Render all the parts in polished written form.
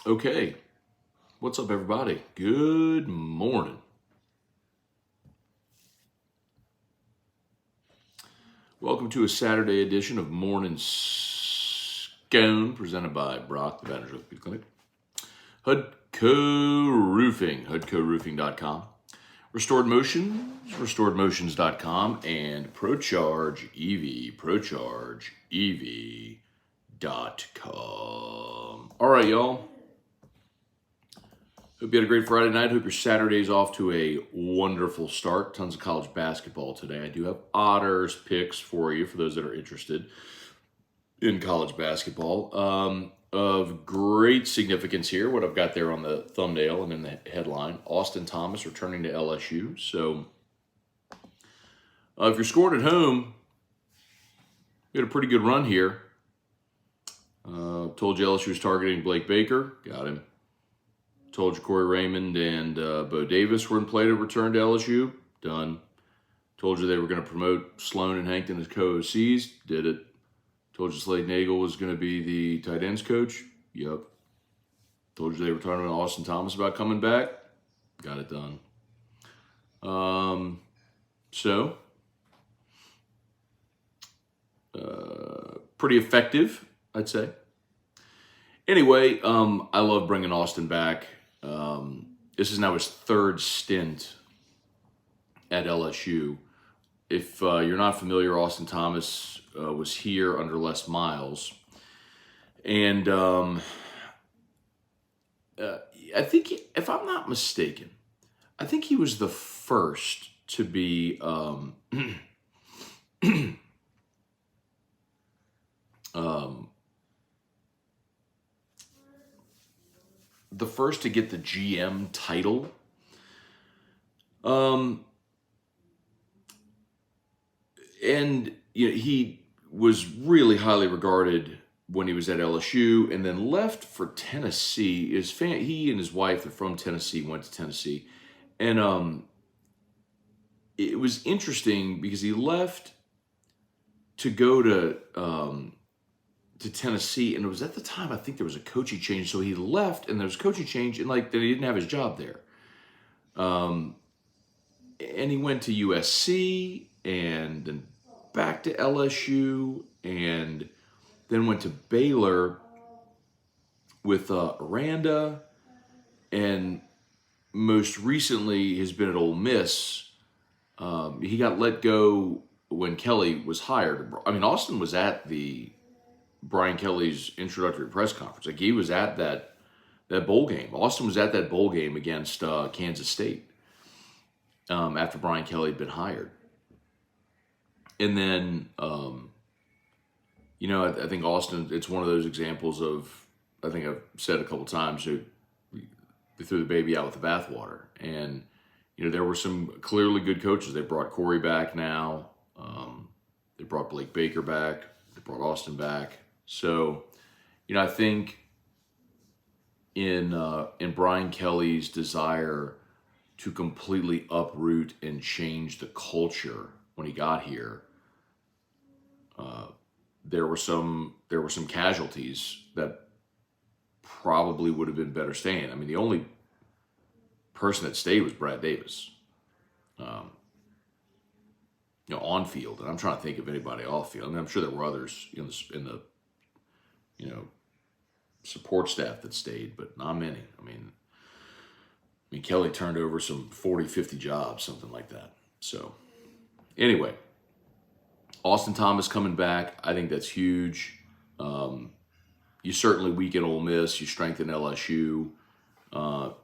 Okay, what's up, everybody? Good morning. Welcome to a Saturday edition of Morning Scone, presented by Brock, the Banners Orthopedic Clinic. HUDCO Roofing, HUDCOroofing.com. Restored Motions, RestoredMotions.com, and ProCharge EV, ProChargeEV.com. All right, y'all. Hope you had a great Friday night. Hope your Saturday's off to a wonderful start. Tons of college basketball today. I do have Otters picks for you, for those that are interested in college basketball. Of great significance here, what I've got there on the thumbnail and in the headline, Austin Thomas returning to LSU. So if you're scoring at home, we had a pretty good run here. Told you LSU was targeting Blake Baker. Got him. Told you Corey Raymond and Bo Davis were in play to return to LSU. Done. Told you they were going to promote Sloan and Hankton as co-OCs. Did it. Told you Slade Nagel was going to be the tight ends coach. Yep. Told you they were talking to Austin Thomas about coming back. Got it done. Pretty effective, I'd say. Anyway, I love bringing Austin back. This is now his third stint at LSU. If you're not familiar, Austin Thomas was here under Les Miles. And I think, if I'm not mistaken, I think he was the first to be the first to get the GM title. And he was really highly regarded when he was at LSU, and then left for Tennessee. He and his wife are from Tennessee, went to Tennessee, and it was interesting because he left to go to Tennessee, and it was at the time I think there was a coaching change, so he left, and there was a coaching change, and that he didn't have his job there. And he went to USC, and then back to LSU, and then went to Baylor with Aranda, and most recently has been at Ole Miss. He got let go when Kelly was hired. I mean, Austin was at the Brian Kelly's introductory press conference. Like, he was at that bowl game. Austin was at that bowl game against Kansas State after Brian Kelly had been hired. And then, I think Austin, it's one of those examples of, I think I've said a couple times, they threw the baby out with the bathwater. And, there were some clearly good coaches. They brought Corey back now. They brought Blake Baker back. They brought Austin back. So, I think in Brian Kelly's desire to completely uproot and change the culture when he got here, there were some casualties that probably would have been better staying. I mean, the only person that stayed was Brad Davis, on field, and I'm trying to think of anybody off field. I mean, I'm sure there were others in the support staff that stayed, but not many. I mean, Kelly turned over some 40, 50 jobs, something like that. So, anyway, Austin Thomas coming back, I think that's huge. You certainly weaken Ole Miss, you strengthen LSU.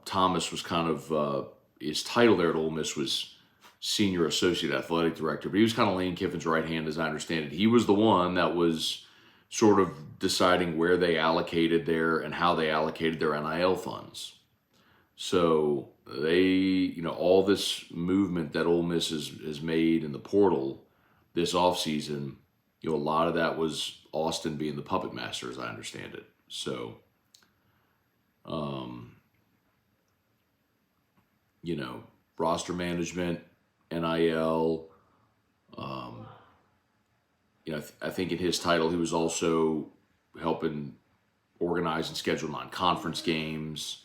Thomas was kind of, his title there at Ole Miss was Senior Associate Athletic Director, but he was kind of Lane Kiffin's right hand, as I understand it. He was the one that was sort of deciding where they allocated and how they allocated their NIL funds. So they, all this movement that Ole Miss has made in the portal this offseason, a lot of that was Austin being the puppet master, as I understand it. So, roster management, NIL, I think in his title, he was also helping organized and scheduled non-conference games.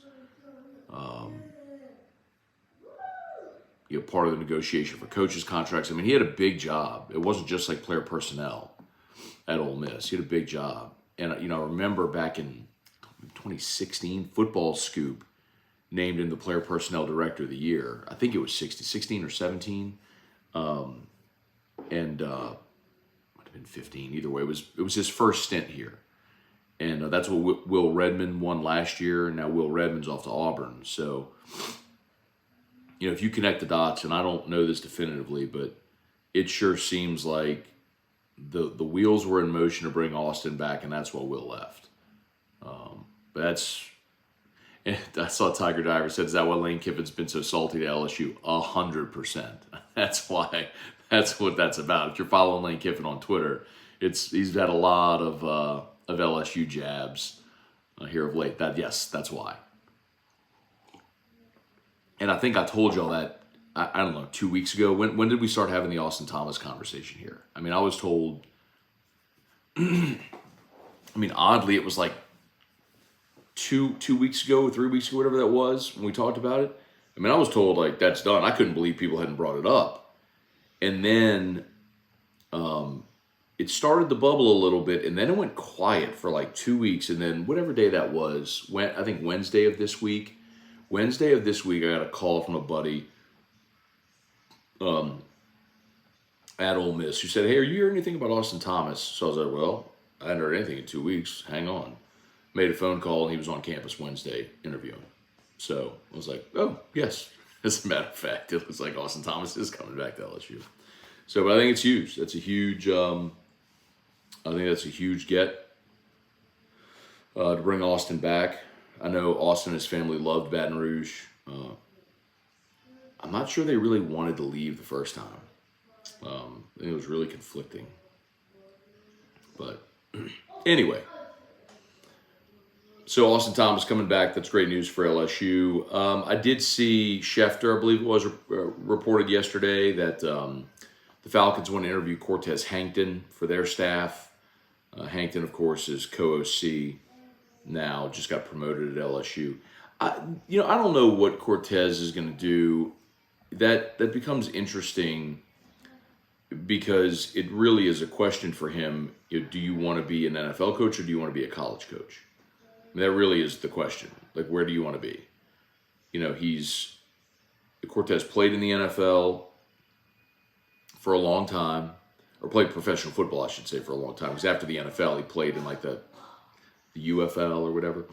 Part of the negotiation for coaches' contracts. I mean, he had a big job. It wasn't just like player personnel at Ole Miss. He had a big job. And, I remember back in 2016, Football Scoop named him the player personnel director of the year. I think it was 16 or 17. And might have been 15. Either way, it was his first stint here. And that's what Will Redmond won last year. And now Will Redmond's off to Auburn. So, if you connect the dots, and I don't know this definitively, but it sure seems like the wheels were in motion to bring Austin back, and that's why Will left. But I saw Tiger Diver said, is that why Lane Kiffin's been so salty to LSU? 100%. That's why. That's what that's about. If you're following Lane Kiffin on Twitter, he's had a lot of LSU jabs here of late. That's why. And I think I told y'all that, I don't know, 2 weeks ago. When did we start having the Austin Thomas conversation here? I mean, I was told, oddly, it was like two weeks ago, 3 weeks ago, whatever that was, when we talked about it. I mean, I was told, like, that's done. I couldn't believe people hadn't brought it up. And then it started to bubble a little bit, and then it went quiet for like 2 weeks. And then whatever day that was, I think Wednesday of this week, I got a call from a buddy at Ole Miss who said, hey, are you hearing anything about Austin Thomas? So I was like, well, I hadn't heard anything in 2 weeks. Hang on. Made a phone call, and he was on campus Wednesday interviewing. So I was like, oh, yes. As a matter of fact, it looks like Austin Thomas is coming back to LSU. So, but I think it's huge. That's a huge, get to bring Austin back. I know Austin and his family loved Baton Rouge. I'm not sure they really wanted to leave the first time. I think it was really conflicting. But anyway, so Austin Thomas coming back. That's great news for LSU. I did see Schefter, I believe it was, reported yesterday that the Falcons want to interview Cortez Hankton for their staff. Hankton, of course, is co-OC now, just got promoted at LSU. I don't know what Cortez is going to do. That becomes interesting because it really is a question for him. Do you want to be an NFL coach or do you want to be a college coach? I mean, that really is the question. Like, where do you want to be? Cortez played in the NFL for a long time, or played professional football, I should say, for a long time. Because after the NFL, he played in like the UFL or whatever.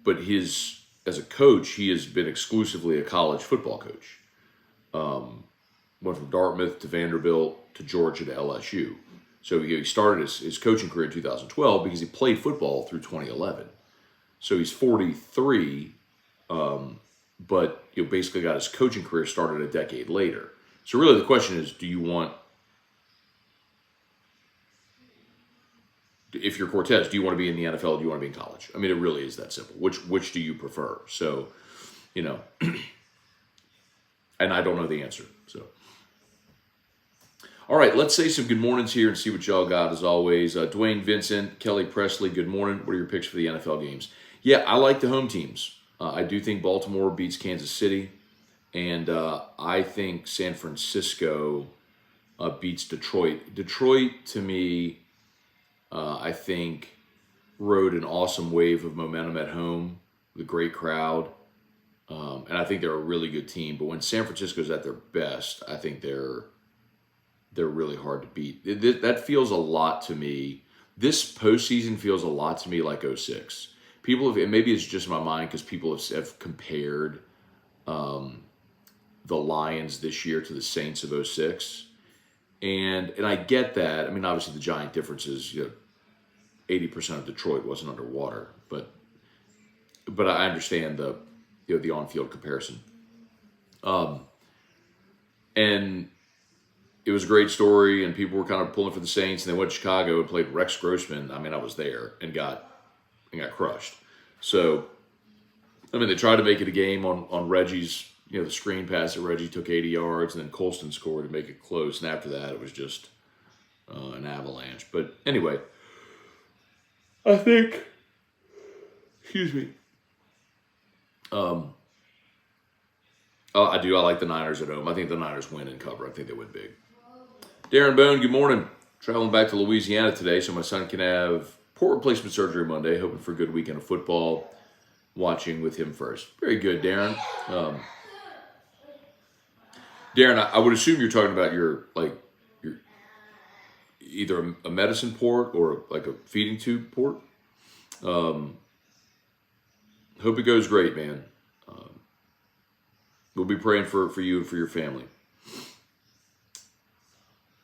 But as a coach, he has been exclusively a college football coach. Went from Dartmouth to Vanderbilt to Georgia to LSU. So he started his coaching career in 2012 because he played football through 2011. So he's 43, but basically got his coaching career started a decade later. So really the question is, if you're Cortez, do you want to be in the NFL or do you want to be in college? I mean, it really is that simple. Which do you prefer? So, and I don't know the answer. So, all right, let's say some good mornings here and see what y'all got as always. Dwayne Vincent, Kelly Presley, good morning. What are your picks for the NFL games? Yeah, I like the home teams. I do think Baltimore beats Kansas City, and I think San Francisco beats Detroit. Detroit, to me, I think, rode an awesome wave of momentum at home with a great crowd. And I think they're a really good team. But when San Francisco's at their best, I think they're really hard to beat. That feels a lot to me. This postseason feels a lot to me like 06. People have, and maybe it's just my mind because people have compared the Lions this year to the Saints of 06. And I get that. I mean, obviously the giant difference is, 80% of Detroit wasn't underwater, but I understand the on-field comparison. And it was a great story, and people were kind of pulling for the Saints, and they went to Chicago and played Rex Grossman. I mean, I was there and got crushed. So, I mean, they tried to make it a game on Reggie's, the screen pass that Reggie took 80 yards, and then Colston scored to make it close. And after that, it was just an avalanche. But anyway, I think, excuse me. I do. I like the Niners at home. I think the Niners win and cover. I think they win big. Darren Bone, good morning. Traveling back to Louisiana today so my son can have port replacement surgery Monday. Hoping for a good weekend of football. Watching with him first. Very good, Darren. Darren, I would assume you're talking about your either a medicine port or like a feeding tube port. Hope it goes great, man. We'll be praying for you and for your family.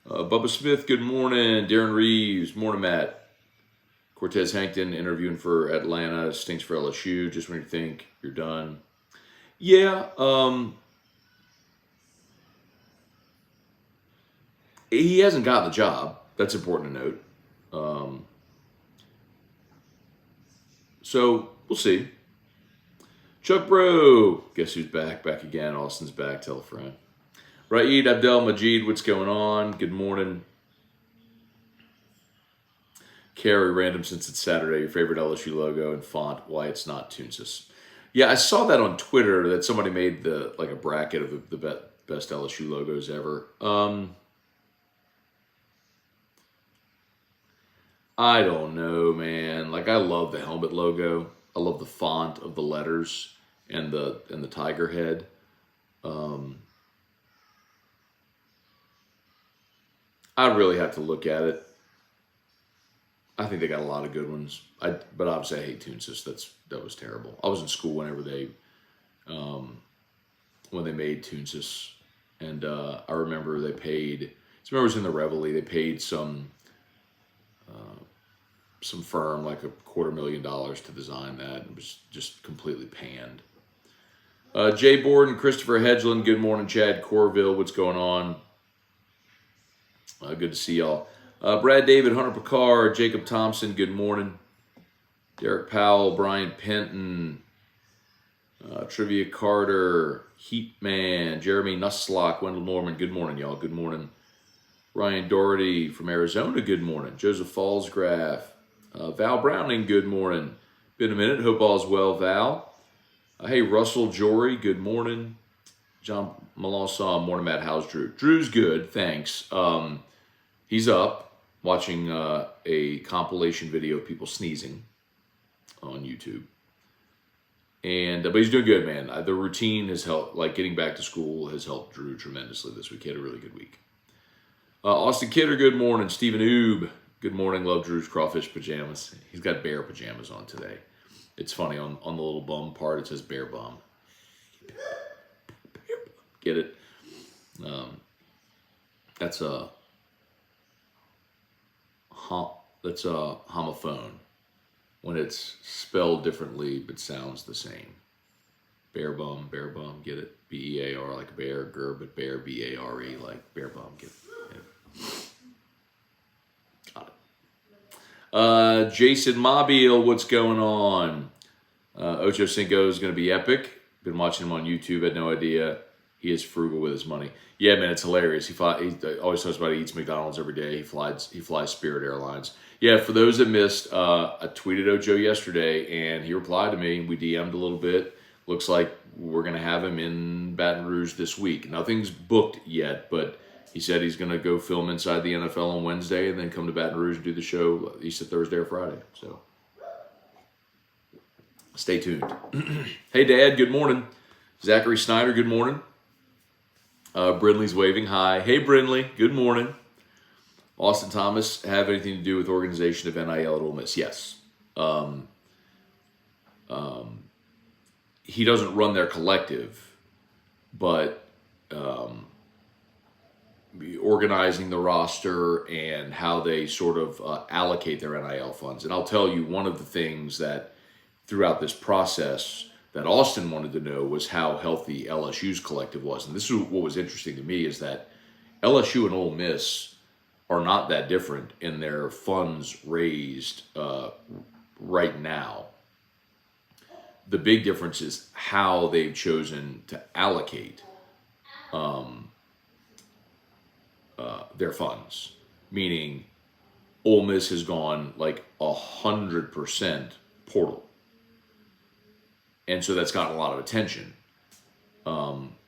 Bubba Smith, good morning. Darren Reeves, morning, Matt. Cortez Hankton interviewing for Atlanta, stinks for LSU. Just when you think you're done. Yeah, he hasn't gotten the job. That's important to note. So we'll see. Chuck Bro, guess who's back? Back again. Austin's back. Tell a friend. Raed Abdel Majid, what's going on? Good morning. Carrie, random since it's Saturday. Your favorite LSU logo and font? Why it's not Toonsis? Yeah, I saw that on Twitter that somebody made a bracket of the best LSU logos ever. I don't know, man. I love the helmet logo. I love the font of the letters and the tiger head. I really have to look at it. I think they got a lot of good ones. But obviously I hate Toonsis. That was terrible. I was in school whenever they made Toonsis, and I remember they paid. I remember it was in the Reveille. They paid some firm like $250,000 to design that. It was just completely panned. Jay Borden, Christopher Hedgeland, good morning. Chad Corville, what's going on? Good to see y'all. Brad David, Hunter Picard, Jacob Thompson, good morning. Derek Powell, Brian Penton, Trivia Carter, Heatman, Jeremy Nusslock, Wendell Norman, good morning, y'all. Good morning. Ryan Doherty from Arizona, good morning. Joseph Fallsgraf, Val Browning, good morning. Been a minute, hope all's well, Val. Hey, Russell Jory, good morning. John Melanson, morning, Matt. How's Drew? Drew's good, thanks. He's up watching a compilation video of people sneezing on YouTube. But he's doing good, man. The routine has helped, getting back to school has helped Drew tremendously this week. He had a really good week. Austin Kidder, good morning. Stephen Oob, good morning. Love Drew's crawfish pajamas. He's got bear pajamas on today. It's funny, on the little bum part, it says bear bum. Get it? That's a homophone when it's spelled differently but sounds the same. Bear bum, get it? B-E-A-R like bear, ger, but bear, B-A-R-E like bear bum, get it? Yeah. Got it. Jason Mobile, what's going on? Ocho Cinco is going to be epic. Been watching him on YouTube, had no idea. He is frugal with his money. Yeah, man, it's hilarious. He always talks about he eats McDonald's every day. He flies Spirit Airlines. Yeah, for those that missed, I tweeted Ocho yesterday, and he replied to me. We DM'd a little bit. Looks like we're going to have him in Baton Rouge this week. Nothing's booked yet, but he said he's going to go film Inside the NFL on Wednesday and then come to Baton Rouge and do the show Easter Thursday or Friday. So stay tuned. Hey, Dad, good morning. Zachary Snyder, good morning. Brindley's waving. Hi. Hey, Brindley. Good morning. Austin Thomas, have anything to do with organization of NIL at Ole Miss? Yes. He doesn't run their collective, but organizing the roster and how they sort of allocate their NIL funds. And I'll tell you, one of the things that throughout this process that Austin wanted to know was how healthy LSU's collective was. And this is what was interesting to me, is that LSU and Ole Miss are not that different in their funds raised right now. The big difference is how they've chosen to allocate their funds. meaning Ole Miss has gone like 100% portal. And so that's gotten a lot of attention.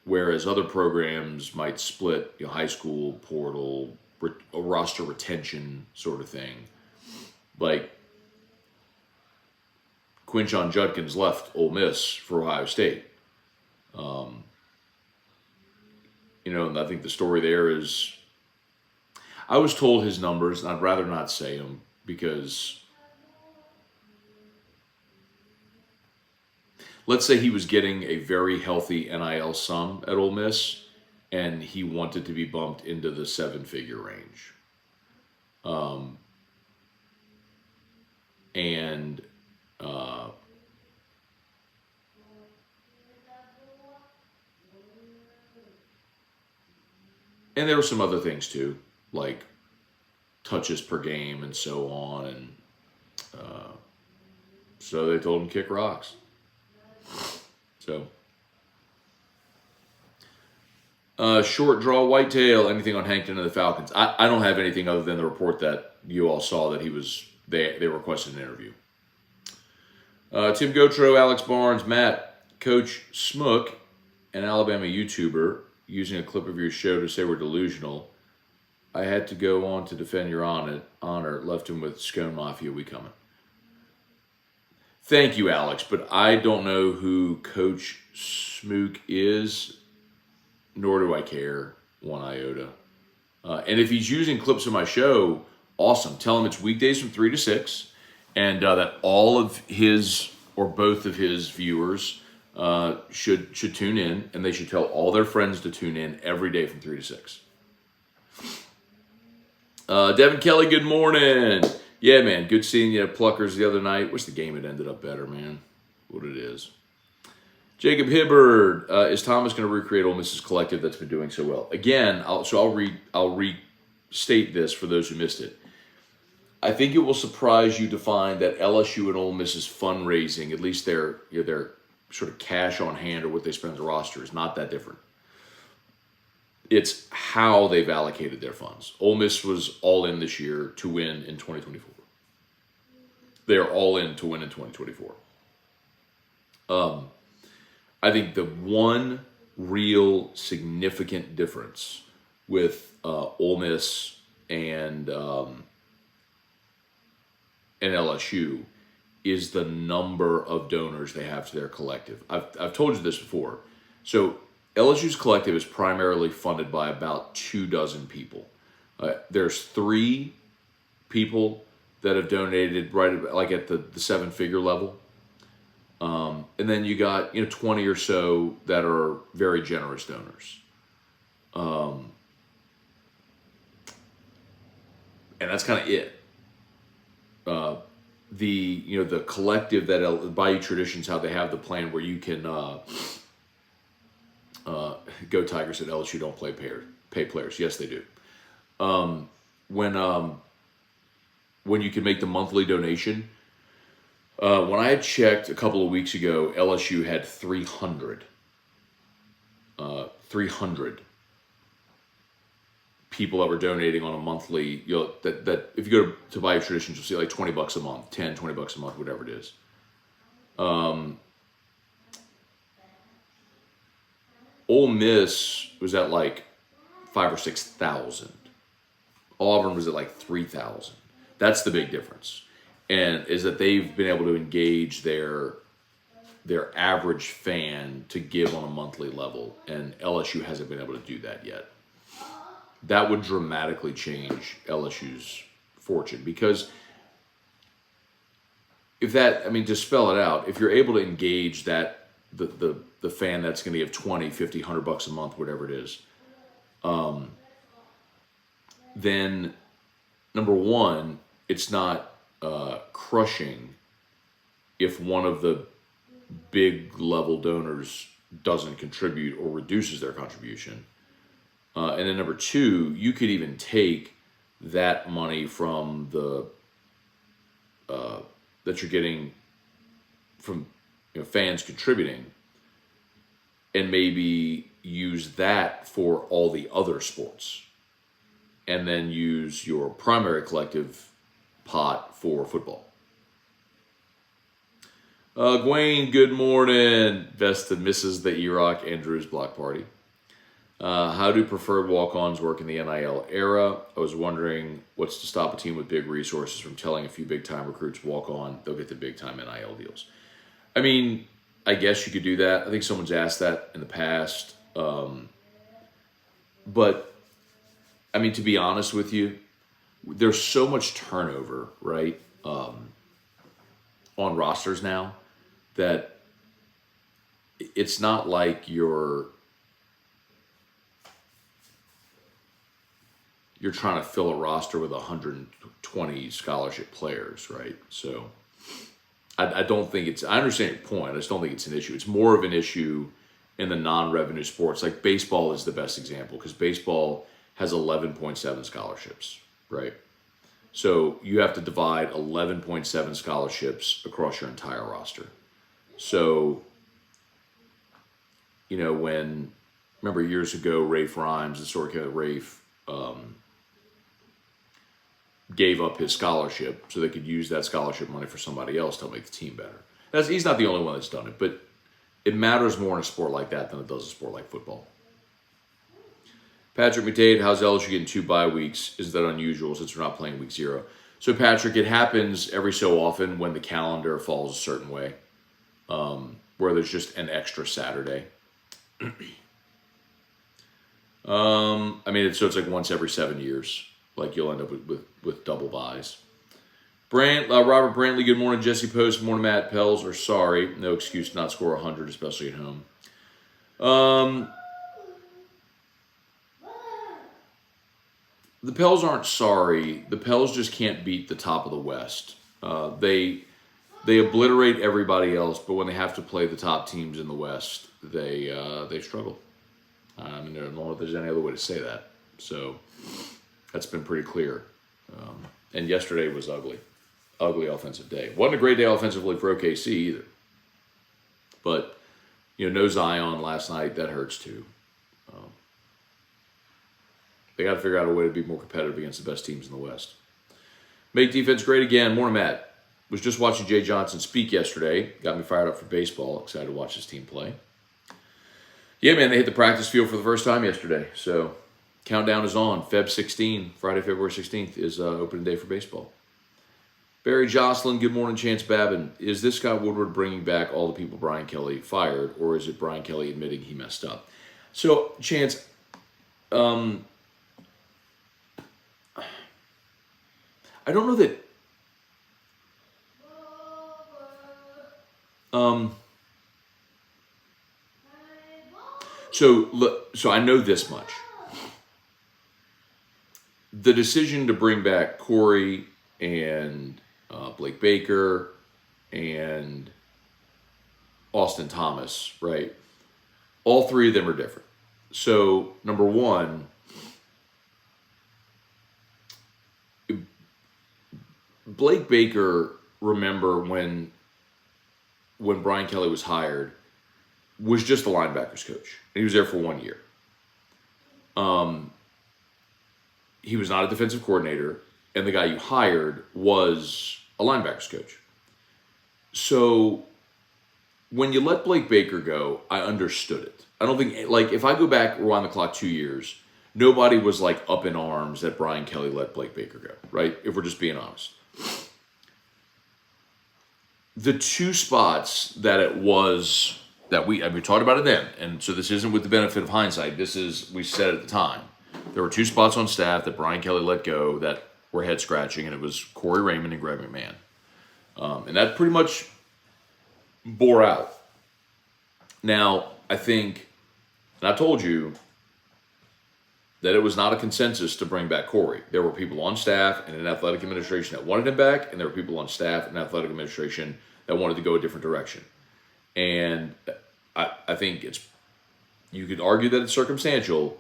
Whereas other programs might split, high school, portal, a roster retention sort of thing. Like Quinshon Judkins left Ole Miss for Ohio State. And I think the story there is, I was told his numbers, and I'd rather not say them because let's say he was getting a very healthy NIL sum at Ole Miss, and he wanted to be bumped into the 7-figure range. And there were some other things too, like touches per game and so on. And so they told him kick rocks. So, short draw whitetail, anything on Hankton and the Falcons? I don't have anything other than the report that you all saw that they requested an interview. Tim Gotro, Alex Barnes, Matt, Coach Smook, an Alabama YouTuber, using a clip of your show to say we're delusional. I had to go on to defend your honor. Left him with Scone Mafia, we coming. Thank you, Alex, but I don't know who Coach Smook is, nor do I care one iota. And if he's using clips of my show, awesome. Tell him it's weekdays from 3 to 6, and that all of his or both of his viewers should tune in, and they should tell all their friends to tune in every day from 3 to 6. Devin Kelly, good morning. Yeah, man, good seeing you at Pluckers the other night. Wish the game had ended up better, man. What it is. Jacob Hibbard, is Thomas going to recreate Ole Miss's collective that's been doing so well? Again, I'll restate this for those who missed it. I think it will surprise you to find that LSU and Ole Miss's fundraising, at least their sort of cash on hand or what they spend on the roster, is not that different. It's how they've allocated their funds. Ole Miss was all in this year to win in 2024. They're all in to win in 2024. I think the one real significant difference with Ole Miss and LSU is the number of donors they have to their collective. I've told you this before. So LSU's collective is primarily funded by about 24 people. There's 3 people that have donated right like at the 7-figure level. And then you got 20 or so that are very generous donors. And that's kind of it. The collective that Bayou Traditions, how they have the plan where you can Go Tigers at LSU don't pay players. Yes, they do. When you can make the monthly donation. When I had checked a couple of weeks ago, LSU had 300 people that were donating on a monthly, that if you go to Bayou Traditions, you'll see like $20 a month, $20 a month, whatever it is. Ole Miss was at like 5,000 or 6,000. Auburn was at like 3,000. That's the big difference. And is that they've been able to engage their average fan to give on a monthly level, and LSU hasn't been able to do that yet. That would dramatically change LSU's fortune, because to spell it out, if you're able to engage that the fan that's going to give 20, 50, $100 a month, whatever it is, then number one, it's not crushing if one of the big level donors doesn't contribute or reduces their contribution. And then number two, you could even take that money from that you're getting from fans contributing, and maybe use that for all the other sports. and then use your primary collective pot for football. Gwen, good morning. Vesta misses the E-Rock Andrews block party. How do preferred walk-ons work in the NIL era? I was wondering what's to stop a team with big resources from telling a few big-time recruits walk on, they'll get the big-time NIL deals. I mean, I guess you could do that. I think someone's asked that in the past. But, I mean, to be honest with you, there's so much turnover, right, on rosters now that it's not like you're trying to fill a roster with 120 scholarship players, right? So I don't think it's, I understand your point. I just don't think it's an issue. It's more of an issue in the non-revenue sports. Like baseball is the best example because baseball has 11.7 scholarships, right? So you have to divide 11.7 scholarships across your entire roster. So, you know, remember years ago, Rafe Rhymes, the story came out, Rafe gave up his scholarship so they could use that scholarship money for somebody else to make the team better. He's not the only one that's done it, but it matters more in a sport like that than it does in a sport like football. Patrick McDade, how's LSU getting 2 bye weeks? Is that unusual since we're not playing week 0? So, Patrick, it happens every so often when the calendar falls a certain way, where there's just an extra Saturday. I mean, so it's like once every 7 years. Like you'll end up with double buys. Robert Brantley, good morning. Jesse Post, morning. Matt Pels are sorry. No excuse to not score 100, especially at home. The Pels aren't sorry. The Pels just can't beat the top of the West. They obliterate everybody else, but when they have to play the top teams in the West, they struggle. I mean, I don't know if there's any other way to say that. So that's been pretty clear. And yesterday was ugly. Ugly offensive day. Wasn't a great day offensively for OKC either. But, you know, no Zion last night. That hurts too. They got to figure out a way to be more competitive against the best teams in the West. Make defense great again. Morning, Matt. Was just watching Jay Johnson speak yesterday. Got me fired up for baseball. Excited to watch his team play. Yeah, man, they hit the practice field for the first time yesterday. So, countdown is on. Friday, February 16th is opening day for baseball. Barry Jocelyn, good morning, Chance Babin. Is this Scott Woodward bringing back all the people Brian Kelly fired, or is it Brian Kelly admitting he messed up? So, Chance, I don't know that. So I know this much. The decision to bring back Corey and Blake Baker and Austin Thomas, right? All 3 of them are different. So, number one, Blake Baker, remember when Brian Kelly was hired, was just a linebackers coach. He was there for 1 year. He was not a defensive coordinator, and the guy you hired was a linebackers coach. So when you let Blake Baker go, I understood it. I don't think, like, if I go back, rewind the clock 2 years, nobody was, like, up in arms that Brian Kelly let Blake Baker go, right? If we're just being honest. The 2 spots that it was, that we talked about it then, and so this isn't with the benefit of hindsight, this is, we said at the time, there were 2 spots on staff that Brian Kelly let go that were head-scratching, and it was Corey Raymond and Greg McMahon. And that pretty much bore out. Now, I think, and I told you that it was not a consensus to bring back Corey. There were people on staff and in athletic administration that wanted him back, and there were people on staff and athletic administration that wanted to go a different direction. And I think you could argue that it's circumstantial,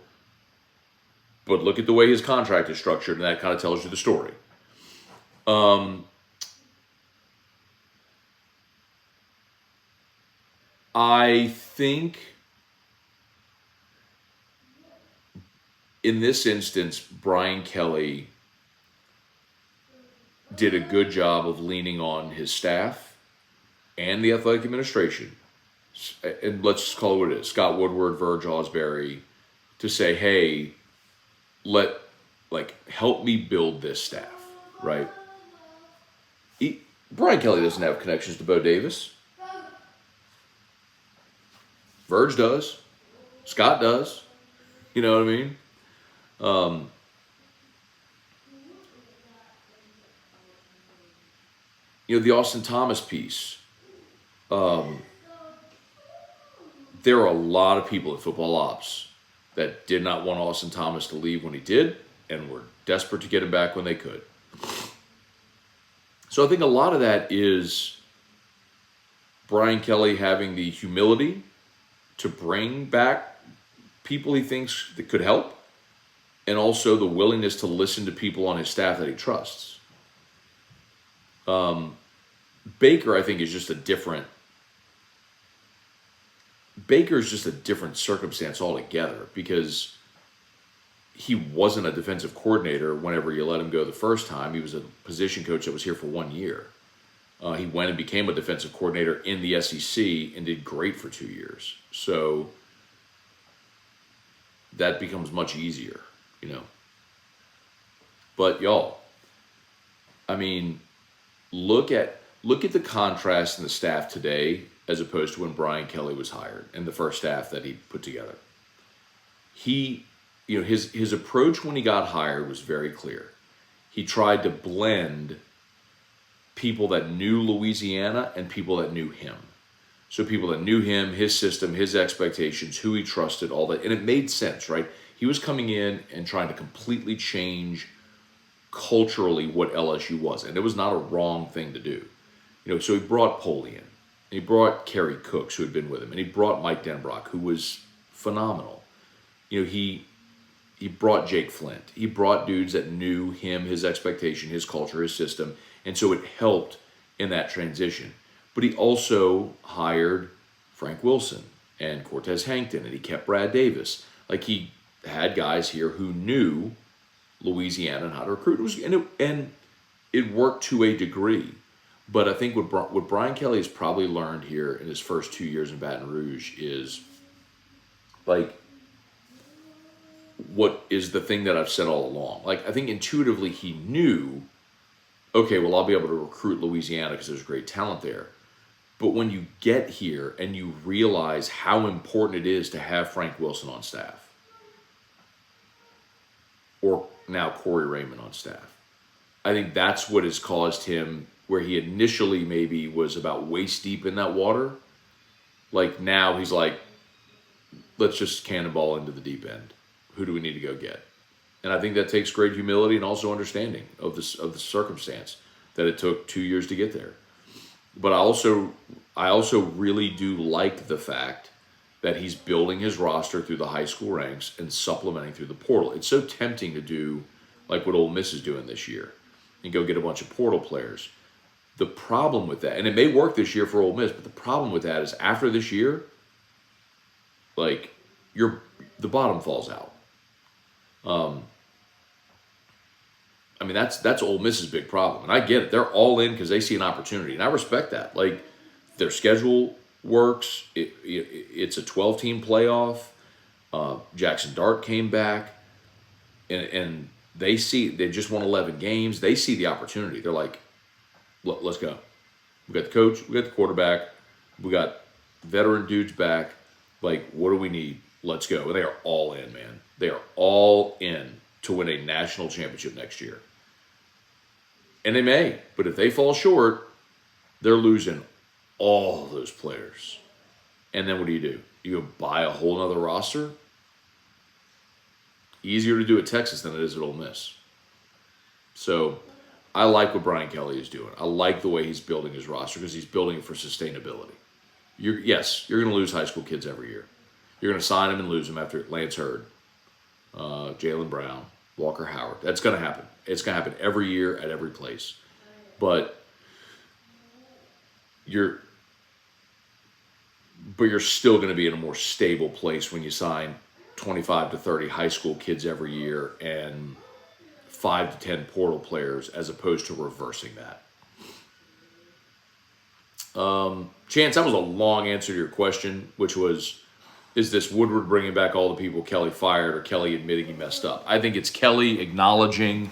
but look at the way his contract is structured, and that kind of tells you the story. I think in this instance, Brian Kelly did a good job of leaning on his staff and the athletic administration, and let's just call it what it is, Scott Woodward, Verge Osbury, to say, hey, help me build this staff, right? Brian Kelly doesn't have connections to Bo Davis. Verge does. Scott does. You know what I mean? The Austin Thomas piece. There are a lot of people at football ops that did not want Austin Thomas to leave when he did and were desperate to get him back when they could. So I think a lot of that is Brian Kelly having the humility to bring back people he thinks that could help, and also the willingness to listen to people on his staff that he trusts. Baker's just a different circumstance altogether, because he wasn't a defensive coordinator whenever you let him go the first time. He was a position coach that was here for 1 year. He went and became a defensive coordinator in the SEC and did great for 2 years. So that becomes much easier, But y'all, I mean, look at the contrast in the staff today as opposed to when Brian Kelly was hired and the first staff that he put together. His approach when he got hired was very clear. He tried to blend people that knew Louisiana and people that knew him. So people that knew him, his system, his expectations, who he trusted, all that. And it made sense, right? He was coming in and trying to completely change culturally what LSU was. And it was not a wrong thing to do. So he brought Polian. And he brought Kerry Cooks, who had been with him. And he brought Mike Denbrock, who was phenomenal. He brought Jake Flint. He brought dudes that knew him, his expectation, his culture, his system. And so it helped in that transition. But he also hired Frank Wilson and Cortez Hankton, and he kept Brad Davis. He had guys here who knew Louisiana and how to recruit. And it worked to a degree. But I think what Brian Kelly has probably learned here in his first 2 years in Baton Rouge is, what is the thing that I've said all along. I think intuitively he knew, okay, well, I'll be able to recruit Louisiana because there's great talent there. But when you get here and you realize how important it is to have Frank Wilson on staff, or now Corey Raymond on staff, I think that's what has caused him, where he initially maybe was about waist deep in that water, now he's let's just cannonball into the deep end. Who do we need to go get? And I think that takes great humility and also understanding of the circumstance that it took 2 years to get there. But I also really do like the fact that he's building his roster through the high school ranks and supplementing through the portal. It's so tempting to do like what Ole Miss is doing this year and go get a bunch of portal players. The problem with that, and it may work this year for Ole Miss, but the problem with that is after this year, the bottom falls out. That's Ole Miss's big problem, and I get it. They're all in because they see an opportunity, and I respect that. Their schedule works. It's a 12-team playoff. Jackson Dart came back, and they just won 11 games. They see the opportunity. They're like, let's go. We got the coach. We got the quarterback. We got veteran dudes back. What do we need? Let's go. And they are all in, man. They are all in to win a national championship next year. And they may, but if they fall short, they're losing all those players. And then what do? You go buy a whole nother roster? Easier to do at Texas than it is at Ole Miss. So I like what Brian Kelly is doing. I like the way he's building his roster because he's building it for sustainability. You're going to lose high school kids every year. You're going to sign them and lose them after Lance Hurd, Jalen Brown, Walker Howard. That's going to happen. It's going to happen every year at every place. But you're still going to be in a more stable place when you sign 25 to 30 high school kids every year and 5 to 10 portal players as opposed to reversing that. Chance, that was a long answer to your question, which was, is this Woodward bringing back all the people Kelly fired or Kelly admitting he messed up? I think it's Kelly acknowledging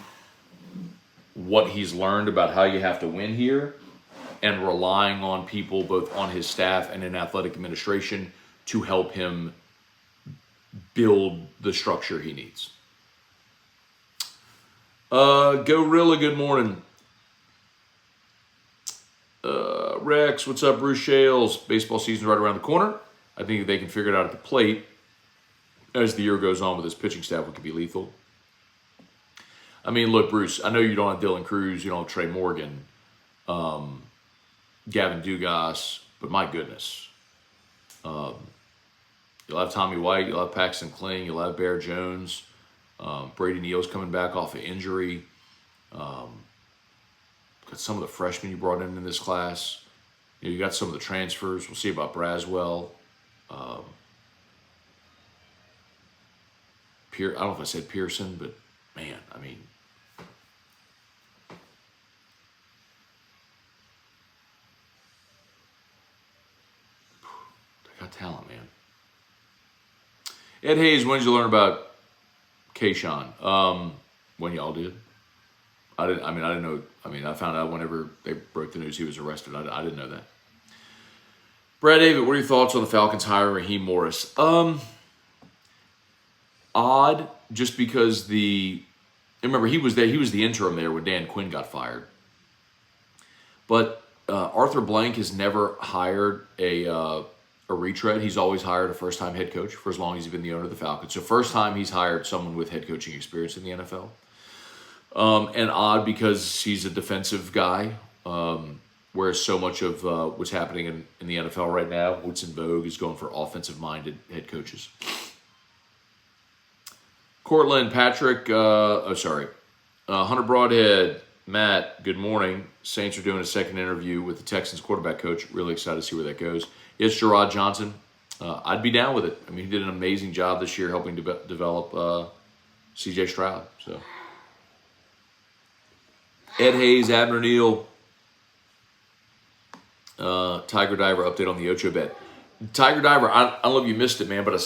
what he's learned about how you have to win here and relying on people both on his staff and in athletic administration to help him build the structure he needs. Gorilla, good morning. Rex, what's up? Bruce Shales, baseball season's right around the corner. I think they can figure it out at the plate as the year goes on with this pitching staff, it could be lethal. I mean, look, Bruce, I know you don't have Dylan Cruz, you don't have Trey Morgan, Gavin Dugas, but my goodness. You'll have Tommy White, you'll have Paxton Kling, you'll have Bear Jones, Brady Neal's coming back off of injury. Got some of the freshmen you brought in this class. You got some of the transfers. We'll see about Braswell. I don't know if I said Pearson, but man, I mean, they got talent, man. Ed Hayes, when did you learn about Kayshawn? When y'all did? I didn't know. I mean, I found out whenever they broke the news he was arrested. I didn't know that. Brad David, what are your thoughts on the Falcons hiring Raheem Morris? Odd, just because remember he was there. He was the interim there when Dan Quinn got fired. But Arthur Blank has never hired a retread. He's always hired a first-time head coach for as long as he's been the owner of the Falcons. So first time he's hired someone with head coaching experience in the NFL. And odd because he's a defensive guy, whereas so much of what's happening in the NFL right now, what's in vogue, is going for offensive-minded head coaches. Cortland, Patrick, Hunter Broadhead, Matt, good morning. Saints are doing a second interview with the Texans quarterback coach. Really excited to see where that goes. It's Gerard Johnson. I'd be down with it. I mean, he did an amazing job this year helping develop C.J. Stroud. So, Ed Hayes, Abner Neal, Tiger Diver update on the Ocho bet. Tiger Diver, I don't know if you missed it, man, but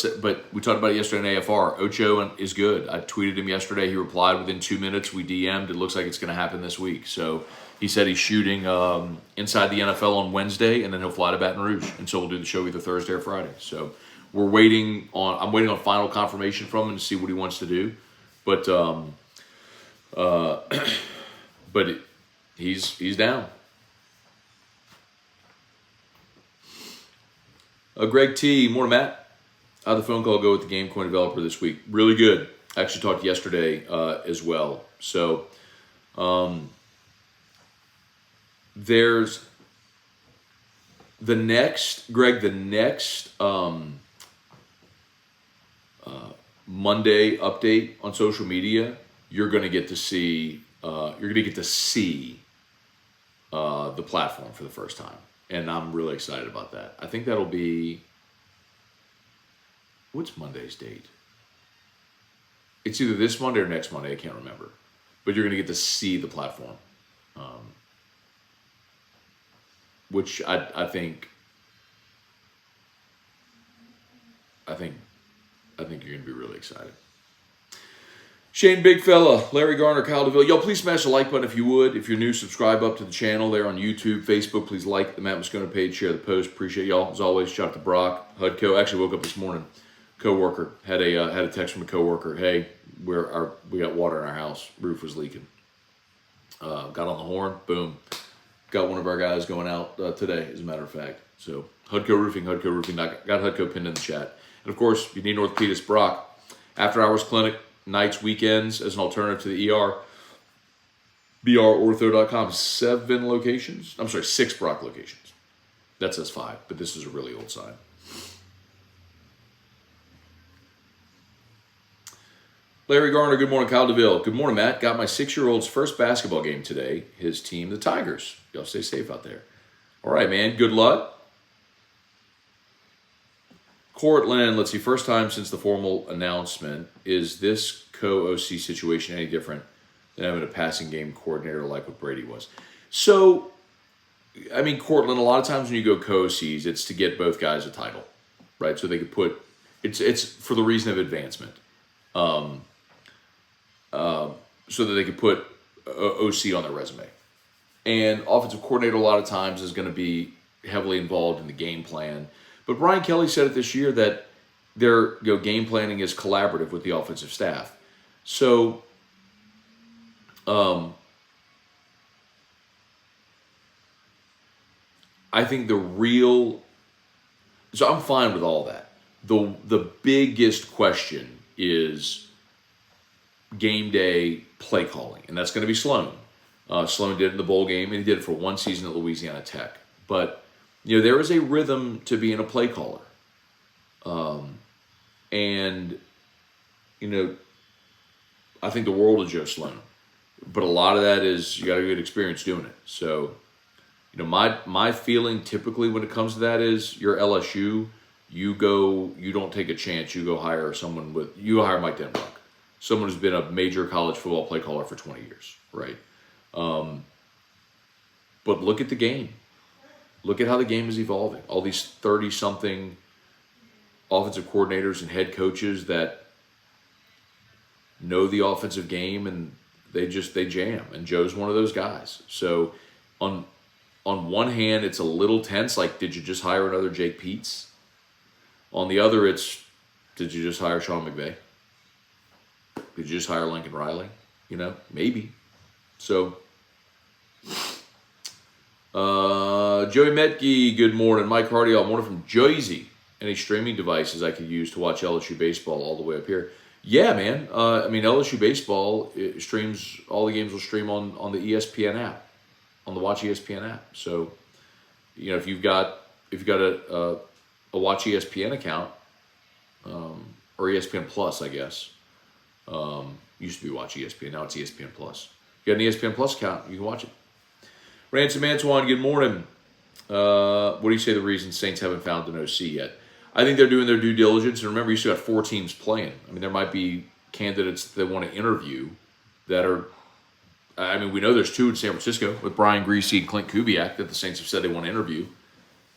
we talked about it yesterday in AFR. Ocho is good. I tweeted him yesterday. He replied within 2 minutes. We DM'd. It looks like it's going to happen this week. So he said he's shooting inside the NFL on Wednesday, and then he'll fly to Baton Rouge. And so we'll do the show either Thursday or Friday. So I'm waiting on final confirmation from him to see what he wants to do. But he's down. Greg T, morning, Matt. How'd the phone call go with the GameCoin developer this week? Really good. I actually talked yesterday as well. So there's the next Monday update on social media. You're going to get to see the platform for the first time. And I'm really excited about that. I think that'll be, what's Monday's date? It's either this Monday or next Monday. I can't remember. But you're going to get to see the platform. Which I think you're going to be really excited. Shane Big Fella, Larry Garner, Kyle DeVille. Yo, please smash the like button if you would. If you're new, subscribe up to the channel there on YouTube, Facebook. Please like the Matt Moscona page, share the post. Appreciate y'all. As always, shout out to Brock, Hudco. Actually woke up this morning. Coworker had a text from a coworker. Hey, we got water in our house. Roof was leaking. Got on the horn. Boom. Got one of our guys going out today, as a matter of fact. So Hudco Roofing. Got Hudco pinned in the chat. And of course, if you need orthopedist, Brock. After hours clinic. Nights, weekends, as an alternative to the ER. brortho.com. 6 Brock locations. That says 5, but this is a really old sign. Larry Garner, good morning. Kyle DeVille, good morning, Matt. Got my 6-year-old's first basketball game today. His team, the Tigers. Y'all stay safe out there. All right, man. Good luck. Cortland, let's see, first time since the formal announcement. Is this co-OC situation any different than having a passing game coordinator like what Brady was? So, I mean, Cortland, a lot of times when you go co-OCs, it's to get both guys a title, right? So they could put, it's for the reason of advancement. So that they could put OC on their resume. And offensive coordinator a lot of times is going to be heavily involved in the game plan. But Brian Kelly said it this year that their game planning is collaborative with the offensive staff. So, I think so I'm fine with all that. The biggest question is game day play calling, and that's going to be Sloan. Sloan did it in the bowl game, and he did it for one season at Louisiana Tech. But, there is a rhythm to being a play caller. And, I think the world of Joe Sloan. But a lot of that is you got a good experience doing it. So, my feeling typically when it comes to that is you're LSU, you don't take a chance, you go hire Mike Denbrock. Someone who's been a major college football play caller for 20 years, right? But look at the game. Look at how the game is evolving. All these 30-something offensive coordinators and head coaches that know the offensive game, and they jam. And Joe's one of those guys. So on one hand, it's a little tense, like, did you just hire another Jake Peets? On the other, it's, did you just hire Sean McVay? Did you just hire Lincoln Riley? Maybe. So, Joey Metke, good morning. Mike Hardy, I'm wondering from Jersey, any streaming devices I could use to watch LSU baseball all the way up here? Yeah, man. LSU baseball streams, all the games will stream on the ESPN app, on the Watch ESPN app. So, if you've got a Watch ESPN account, or ESPN Plus, I guess. Used to be Watch ESPN, now it's ESPN Plus. If you got an ESPN Plus account, you can watch it. Ransom Antoine, good morning. What do you say the reason Saints haven't found an OC yet? I think they're doing their due diligence. And remember, you still got 4 teams playing. There might be candidates they want to interview that are, we know there's 2 in San Francisco with Brian Greasy and Clint Kubiak that the Saints have said they want to interview.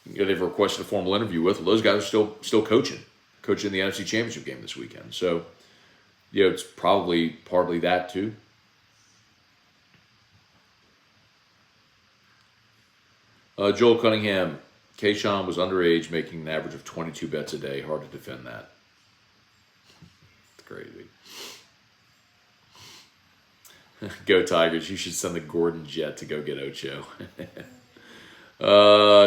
They've requested a formal interview with. Well, those guys are still coaching the NFC Championship game this weekend. So, it's probably partly that too. Joel Cunningham, Kayshawn was underage, making an average of 22 bets a day. Hard to defend that. It's crazy. Go Tigers. You should send the Gordon Jet to go get Ocho.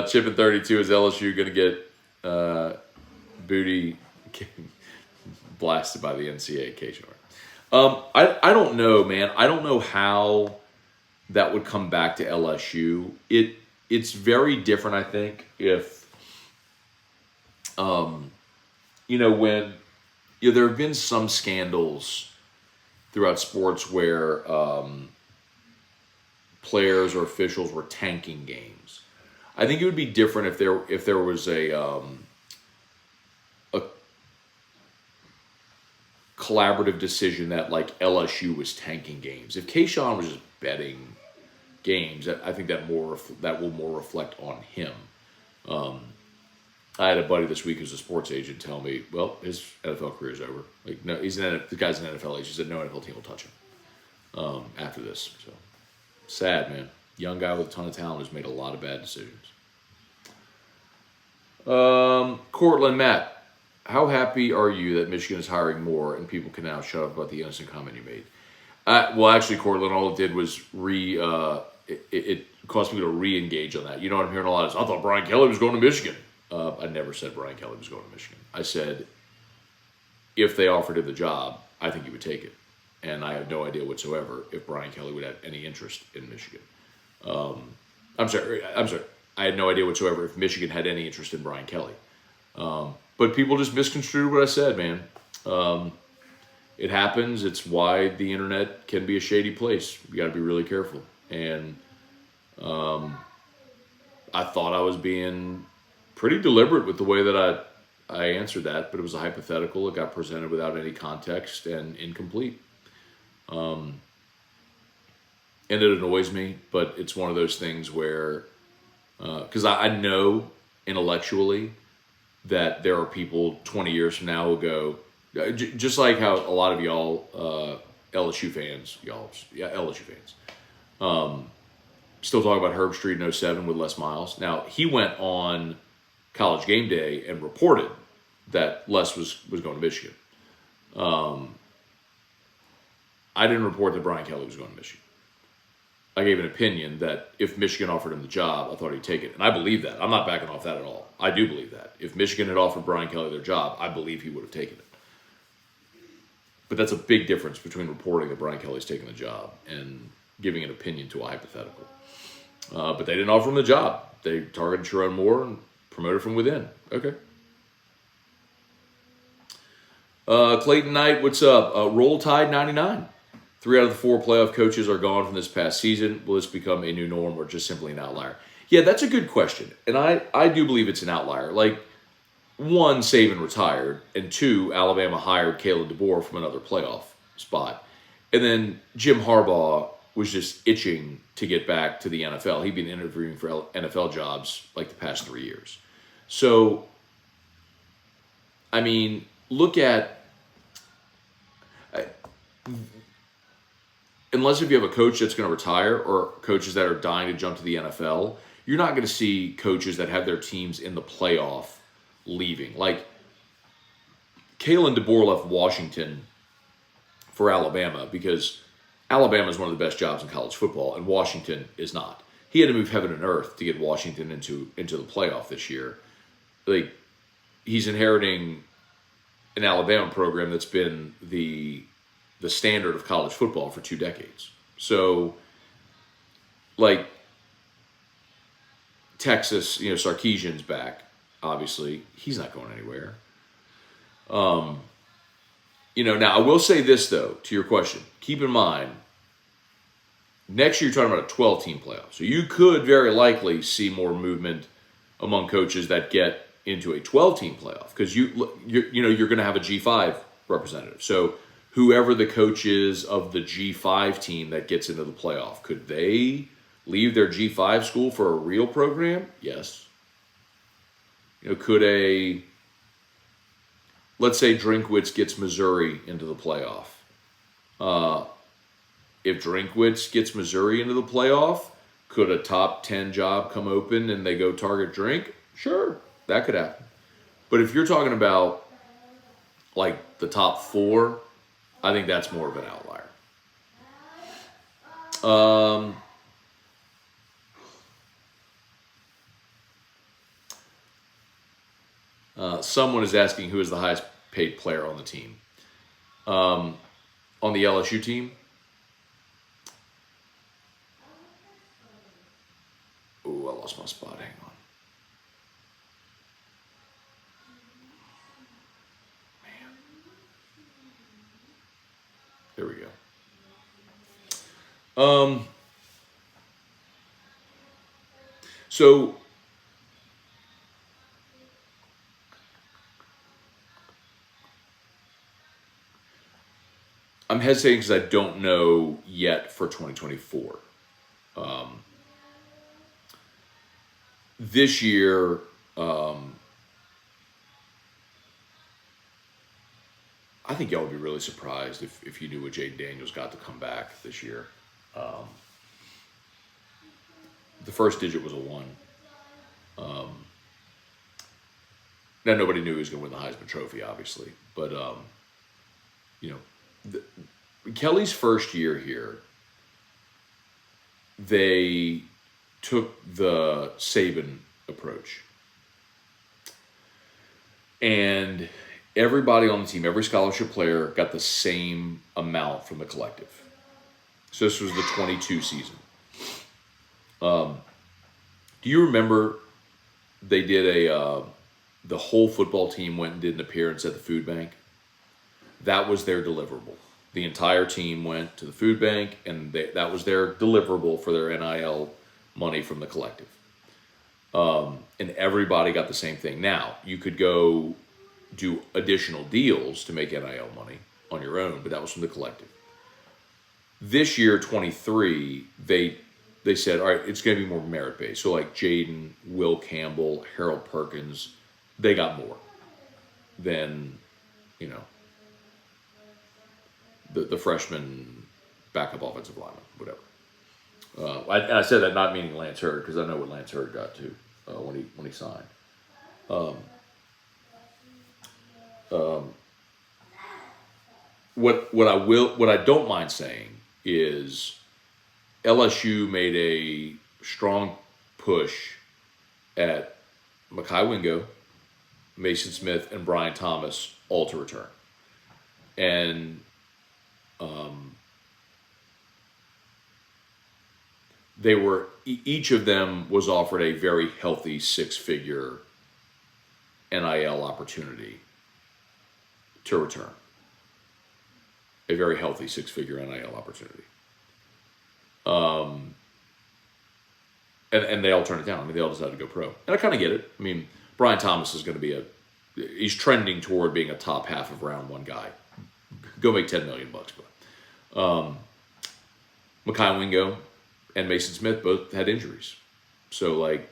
Chip in 32, is LSU going to get booty blasted by the NCAA? Kayshawn. I don't know, man. I don't know how that would come back to LSU. It's very different, I think, if, when, there have been some scandals throughout sports where players or officials were tanking games. I think it would be different if there was a collaborative decision that, like, LSU was tanking games. If Kayshawn was just betting games, I think that will more reflect on him. I had a buddy this week who's a sports agent tell me, well, his NFL career is over. Like, no, the guy's an NFL agent. He said no NFL team will touch him after this. So sad, man. Young guy with a ton of talent who's made a lot of bad decisions. Cortland Matt, how happy are you that Michigan is hiring more and people can now shut up about the innocent comment you made? Well, actually, Cortland, all it did was it caused me to re-engage on that. You know what I'm hearing a lot is, I thought Brian Kelly was going to Michigan. I never said Brian Kelly was going to Michigan. I said, if they offered him the job, I think he would take it. And I have no idea whatsoever if Brian Kelly would have any interest in Michigan. I'm sorry. I had no idea whatsoever if Michigan had any interest in Brian Kelly. But people just misconstrued what I said, man. It happens. It's why the internet can be a shady place. You got to be really careful. And I thought I was being pretty deliberate with the way that I answered that, but it was a hypothetical. It got presented without any context and incomplete. And it annoys me, but it's one of those things where, because I know intellectually that there are people 20 years from now who go, just like how a lot of y'all, LSU fans, LSU fans, still talk about Herb Street in '07 with Les Miles. Now, he went on College Game Day and reported that Les was going to Michigan. I didn't report that Brian Kelly was going to Michigan. I gave an opinion that if Michigan offered him the job, I thought he'd take it. And I believe that. I'm not backing off that at all. I do believe that. If Michigan had offered Brian Kelly their job, I believe he would have taken it. But that's a big difference between reporting that Brian Kelly's taking the job and giving an opinion to a hypothetical. But they didn't offer him the job. They targeted Sherrone Moore and promoted from within. Okay. Clayton Knight, what's up? Roll Tide 99. 3 out of the 4 playoff coaches are gone from this past season. Will this become a new norm or just simply an outlier? Yeah, that's a good question. And I do believe it's an outlier. Like, 1, Saban retired, and 2, Alabama hired Kalen DeBoer from another playoff spot. And then Jim Harbaugh was just itching to get back to the NFL. He'd been interviewing for NFL jobs like the past 3 years. So, I mean, look at... unless if you have a coach that's going to retire or coaches that are dying to jump to the NFL, you're not going to see coaches that have their teams in the playoff leaving. Like, Kalen DeBoer left Washington for Alabama because Alabama is one of the best jobs in college football, and Washington is not. He had to move heaven and earth to get Washington into the playoff this year. Like, he's inheriting an Alabama program that's been the standard of college football for 2 decades. So, like, Texas, Sarkisian's back, obviously. He's not going anywhere. Now, I will say this, though, to your question. Keep in mind, next year you're talking about a 12-team playoff. So you could very likely see more movement among coaches that get into a 12-team playoff because you're going to have a G5 representative. So whoever the coach is of the G5 team that gets into the playoff, could they leave their G5 school for a real program? Yes. Could let's say Drinkwitz gets Missouri into the playoff. If Drinkwitz gets Missouri into the playoff, could a top 10 job come open and they go target Drink? Sure, that could happen. But if you're talking about like the top 4, I think that's more of an outlier. Someone is asking who is the highest paid player on the team. On the LSU team? Ooh, I lost my spot. Hang on. Man. There we go. So I'm hesitating because I don't know yet for 2024. This year, I think y'all would be really surprised if you knew what Jaden Daniels got to come back this year. The first digit was a 1. Now, nobody knew he was going to win the Heisman Trophy, obviously. But, Kelly's first year here, they took the Saban approach. And everybody on the team, every scholarship player got the same amount from the collective. So this was the 22 season. Do you remember they did the whole football team went and did an appearance at the food bank? That was their deliverable. The entire team went to the food bank, and that was their deliverable for their NIL money from the collective. And everybody got the same thing. Now, you could go do additional deals to make NIL money on your own, but that was from the collective. This year, 23, they said, all right, it's going to be more merit-based. So like Jaden, Will Campbell, Harold Perkins, they got more than, the freshman backup offensive lineman, whatever. I said that not meaning Lance Hurd, because I know what Lance Hurd got too when he signed. What I don't mind saying is LSU made a strong push at Mekhi Wingo, Mason Smith, and Brian Thomas all to return. And they were, each of them was offered a very healthy six-figure NIL opportunity to return. A very healthy six-figure NIL opportunity. And they all turned it down. I mean, they all decided to go pro. And I kind of get it. I mean, Brian Thomas is going to be he's trending toward being a top half of round one guy. Go make $10 million bucks. But Mekhi Wingo and Mason Smith both had injuries. So, like,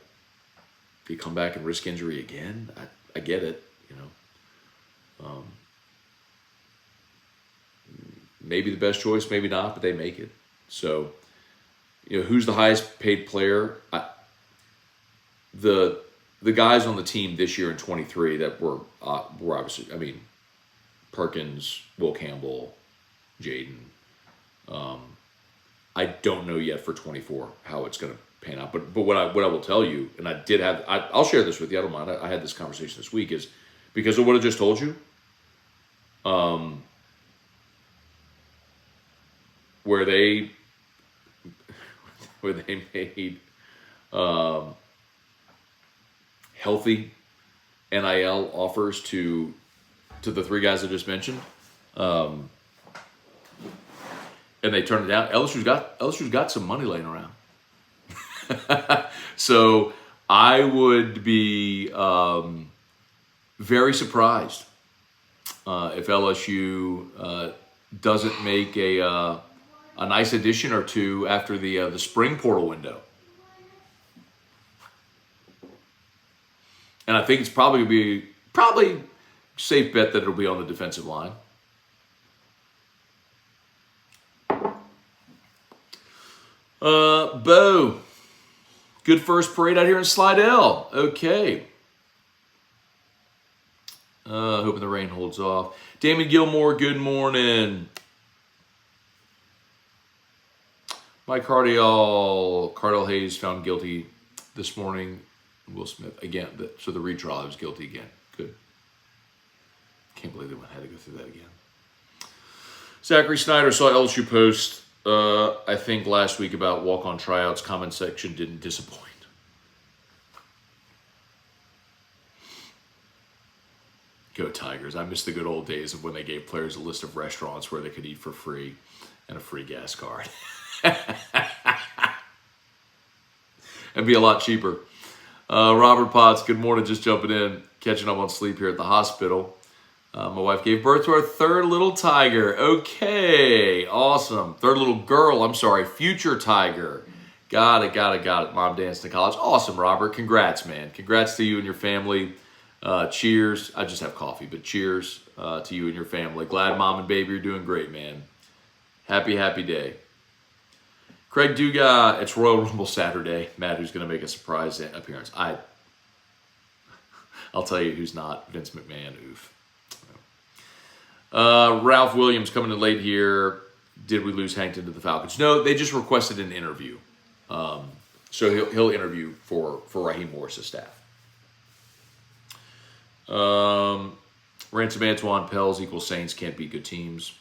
you come back and risk injury again? I get it, maybe the best choice, maybe not, but they make it. So, who's the highest paid player? The guys on the team this year in 23 that were obviously, I mean, Perkins, Will Campbell, Jaden. I don't know yet for 24 how it's going to pan out. But what I will tell you, and I'll share this with you. I don't mind. I had this conversation this week, is because of what I just told you. Where they made healthy NIL offers to the three guys I just mentioned, and they turned it down. LSU's got some money laying around, so I would be very surprised if LSU doesn't make a nice addition or two after the spring portal window. And I think it's probably safe bet that it'll be on the defensive line. Bo, good first parade out here in Slidell. Okay. Hoping the rain holds off. Damon Gilmore, good morning. Mike Cardell Hayes found guilty this morning. Will Smith, again, so the retrial, he was guilty again. Good. Can't believe they had to go through that again. Zachary Snyder saw LSU post, I think last week, about walk-on tryouts. Comment section didn't disappoint. Go Tigers. I miss the good old days of when they gave players a list of restaurants where they could eat for free and a free gas card. It'd be a lot cheaper. Robert Potts, good morning. Just jumping in, catching up on sleep here at the hospital. My wife gave birth to our third little tiger. Okay, awesome. Third little girl, I'm sorry, future tiger. Got it. Mom danced in college. Awesome, Robert. Congrats, man. Congrats to you and your family. Cheers. I just have coffee, but cheers to you and your family. Glad mom and baby are doing great, man. Happy day. Craig Duga, it's Royal Rumble Saturday. Matt, who's going to make a surprise appearance? I'll tell you who's not. Vince McMahon, oof. Ralph Williams coming in late here. Did we lose Hankton to the Falcons? No, they just requested an interview. So he'll interview for Raheem Morris' staff. Ransom Antoine Pels equals Saints can't beat good teams.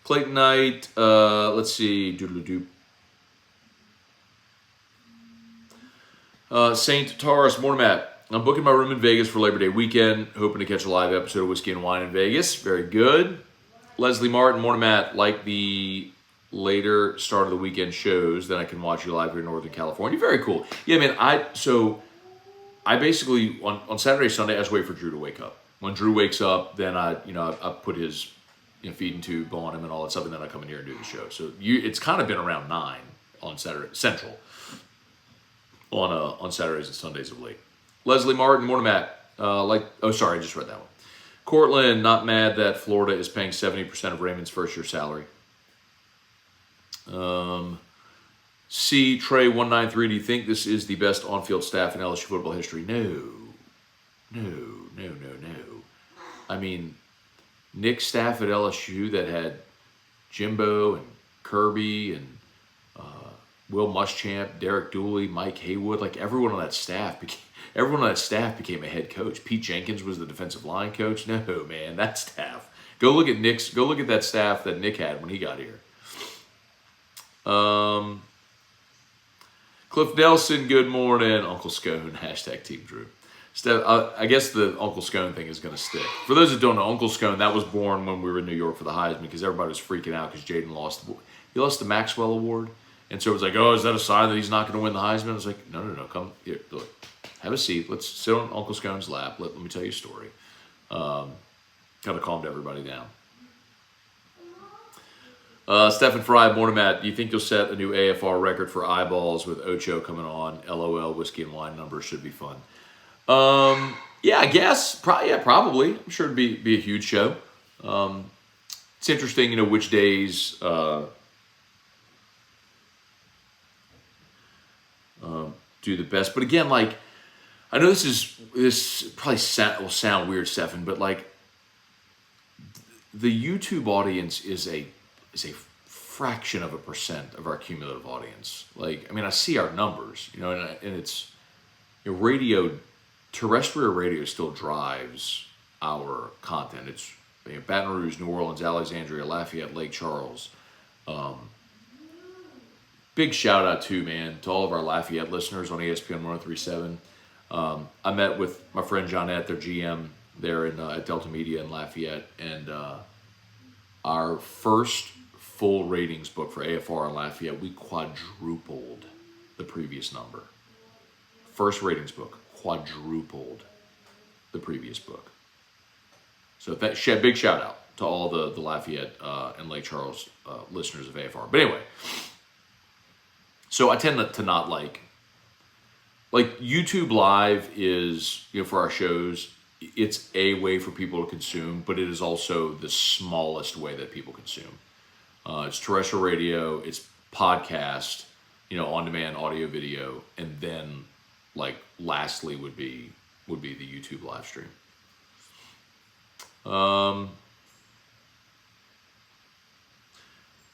Clayton Knight, let's see. Doodle-a-doop. Saint Taurus, morning, Matt. I'm booking my room in Vegas for Labor Day weekend, hoping to catch a live episode of Whiskey and Wine in Vegas. Very good. Leslie Martin, morning, Matt. Like the later start of the weekend shows, then I can watch you live here in Northern California. Very cool. Yeah, man. I basically on Saturday, Sunday, I just wait for Drew to wake up. when Drew wakes up, then I put his feeding tube on him and all that stuff, and then I come in here and do the show. So it's kind of been around 9 on Saturday Central on Saturdays and Sundays of late. Leslie Martin, morning Matt. Sorry, I just read that one. Cortland, not mad that Florida is paying 70% of Raymond's first year salary. C. Trey 193, do you think this is the best on-field staff in LSU football history? No. I mean, Nick's staff at LSU that had Jimbo and Kirby and Will Muschamp, Derek Dooley, Mike Haywood, like everyone on that staff became a head coach. Pete Jenkins was the defensive line coach. No, man, that staff. Go look at that staff that Nick had when he got here. Cliff Nelson, good morning. Uncle Scone, hashtag Team Drew. I guess the Uncle Scone thing is going to stick. For those that don't know, Uncle Scone, that was born when we were in New York for the Heisman because everybody was freaking out because Jaden lost the Maxwell Award. And so it was like, oh, is that a sign that he's not going to win the Heisman? I was like, no, come here, look, have a seat. Let's sit on Uncle Scone's lap. Let me tell you a story. Kind of calmed everybody down. Stephen Fry, morning Matt. Do you think you'll set a new AFR record for eyeballs with Ocho coming on? LOL, whiskey and wine numbers should be fun. Yeah, I guess. Probably. I'm sure it'd be a huge show. It's interesting, which days do the best. But again, like, I know this probably will sound weird, Stephen, but like, the YouTube audience is a fraction of a percent of our cumulative audience. Like, I mean, I see our numbers, and it's radio. Terrestrial radio still drives our content. It's Baton Rouge, New Orleans, Alexandria, Lafayette, Lake Charles. Big shout out to all of our Lafayette listeners on ESPN 1037. I met with my friend Johnette, their GM there at Delta Media in Lafayette, and our first full ratings book for AFR in Lafayette, we quadrupled the previous number. First ratings book. Quadrupled the previous book. So big shout out to all the Lafayette and Lake Charles listeners of AFR. But anyway, so I tend to not like YouTube Live is, for our shows, it's a way for people to consume, but it is also the smallest way that people consume. It's terrestrial radio, it's podcast, on-demand audio, video, and then lastly would be the YouTube live stream.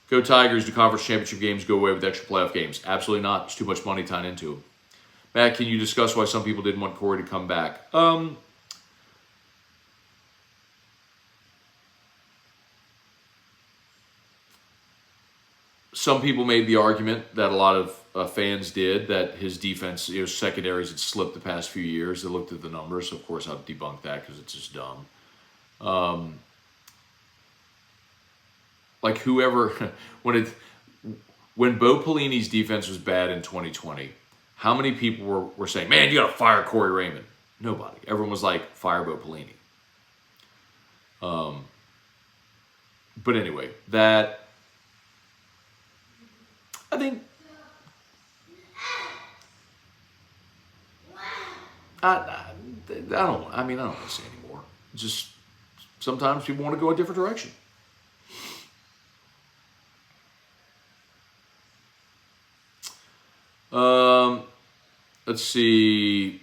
Go Tigers. Do conference championship games go away with extra playoff games? Absolutely not. There's too much money tied into them. Matt, can you discuss why some people didn't want Corey to come back? Some people made the argument that a lot of fans did that his defense, secondaries had slipped the past few years. They looked at the numbers. So of course, I've debunked that because it's just dumb. When Bo Pelini's defense was bad in 2020, how many people were saying, man, you got to fire Corey Raymond? Nobody. Everyone was like, fire Bo Pelini. But anyway, I think I don't want to say anymore. Just sometimes people want to go a different direction. Let's see.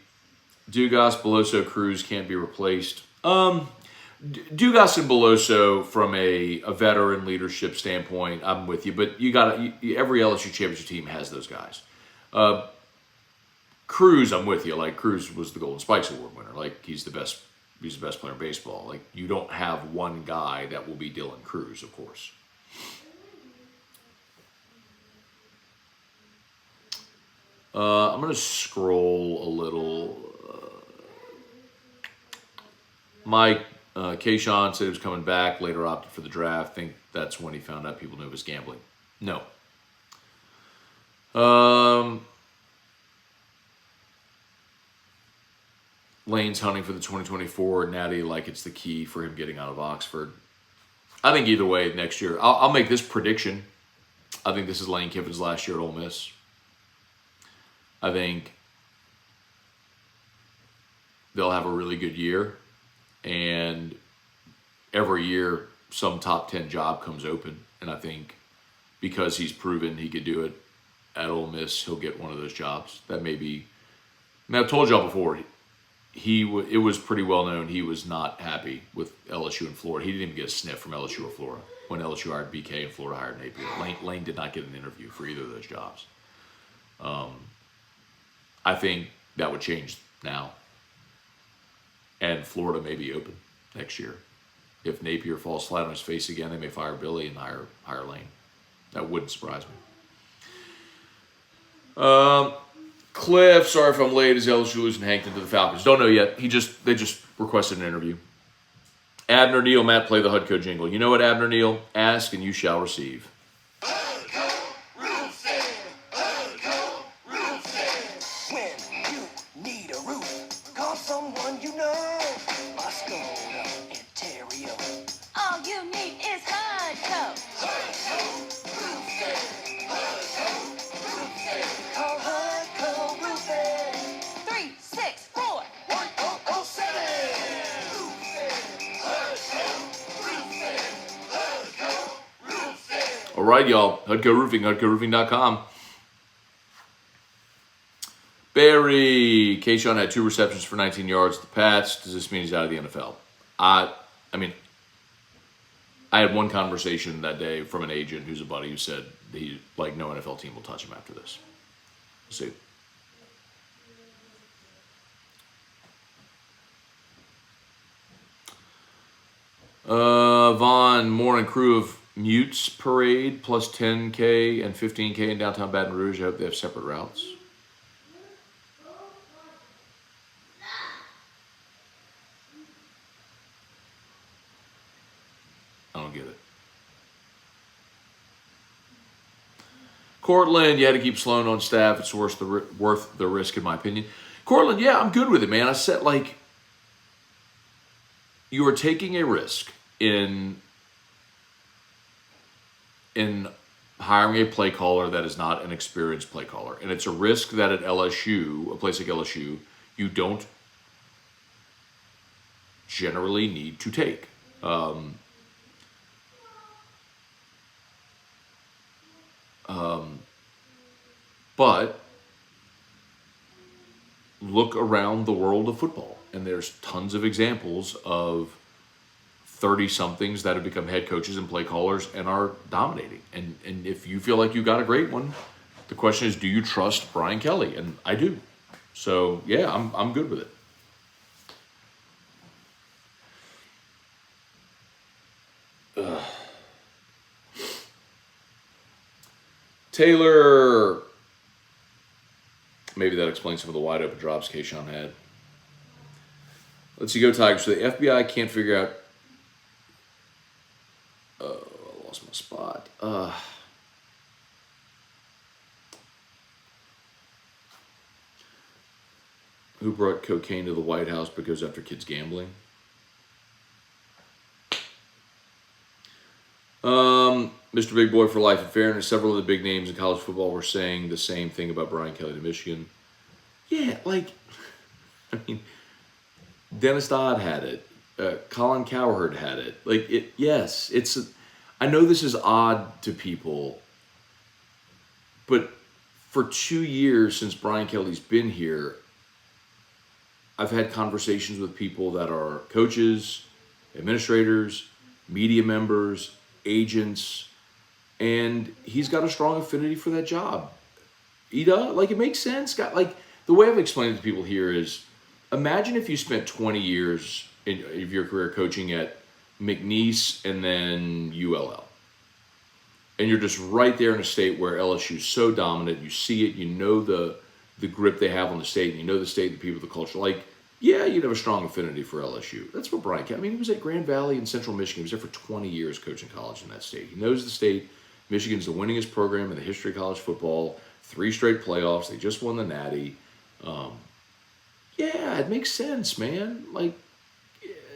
Dugas, Beloso, Cruz can't be replaced. Dugas and Beloso, from a veteran leadership standpoint, I'm with you. But every LSU championship team has those guys. Cruz, I'm with you. Like, Cruz was the Golden Spikes Award winner. Like, he's the best player in baseball. Like, you don't have one guy that will be Dylan Cruz, of course. I'm going to scroll a little. Mike Kayshawn said he was coming back, later opted for the draft. Think that's when he found out people knew it was gambling. No. Lane's hunting for the 2024 Natty like it's the key for him getting out of Oxford. I think either way next year. I'll make this prediction. I think this is Lane Kiffin's last year at Ole Miss. I think they'll have a really good year, and every year some top 10 job comes open, and I think because he's proven he could do it at Ole Miss, he'll get one of those jobs. That may be. I mean, I've told y'all before. It was pretty well known he was not happy with LSU and Florida. He didn't even get a sniff from LSU or Florida when LSU hired BK and Florida hired Napier. Lane did not get an interview for either of those jobs. I think that would change now, and Florida may be open next year. If Napier falls flat on his face again, they may fire Billy and hire Lane. That wouldn't surprise me. Cliff, sorry if I'm late. Is LSU losing Hankton to the Falcons? Don't know yet. They just requested an interview. Abner Neal, Matt, play the Hudco jingle. You know what, Abner Neal? Ask and you shall receive. When you need a roof, call someone you know. My Scone, Ontario. All you need is Hudco. Call Hudco Roofing. 364-1007. All right, y'all. Hudco Roofing, HudcoRoofing.com. Barry, Kayshawn had 2 receptions for 19 yards. The Pats. Does this mean he's out of the NFL? I mean, I had one conversation that day from an agent who's a buddy who said no NFL team will touch him after this. We'll see. Vaughn, morning crew of Mutes Parade plus 10K and 15K in downtown Baton Rouge. I hope they have separate routes. I don't get it. Cortland, you had to keep Sloan on staff. It's worth the risk, in my opinion. Cortland, yeah, I'm good with it, man. I said, you are taking a risk in hiring a play caller that is not an experienced play caller. And it's a risk that at LSU, a place like LSU, you don't generally need to take. But look around the world of football, and there's tons of examples of 30-somethings that have become head coaches and play callers and are dominating. And if you feel like you got a great one, the question is, do you trust Brian Kelly? And I do. So, yeah, I'm good with it. Taylor, maybe that explains some of the wide open drops Kayshawn had. Let's see, go Tigers. So the FBI can't figure out. I lost my spot. Who brought cocaine to the White House but goes after kids gambling? Mr. Big Boy for Life. In fairness, several of the big names in college football were saying the same thing about Brian Kelly to Michigan. Yeah, Dennis Dodd had it. Colin Cowherd had it. Yes, I know this is odd to people, but for 2 years since Brian Kelly's been here, I've had conversations with people that are coaches, administrators, media members, agents, and he's got a strong affinity for that job. He does. It makes sense. The way I've explained it to people here is, imagine if you spent 20 years of your career coaching at McNeese and then ULL. And you're just right there in a state where LSU is so dominant. You see it. You know the grip they have on the state. And you know the state, the people, the culture. Yeah, you'd have a strong affinity for LSU. That's what Brian Kelly. He was at Grand Valley in Central Michigan. He was there for 20 years coaching college in that state. He knows the state. Michigan's the winningest program in the history of college football. 3 straight playoffs. They just won the Natty. Yeah, it makes sense, man. Like,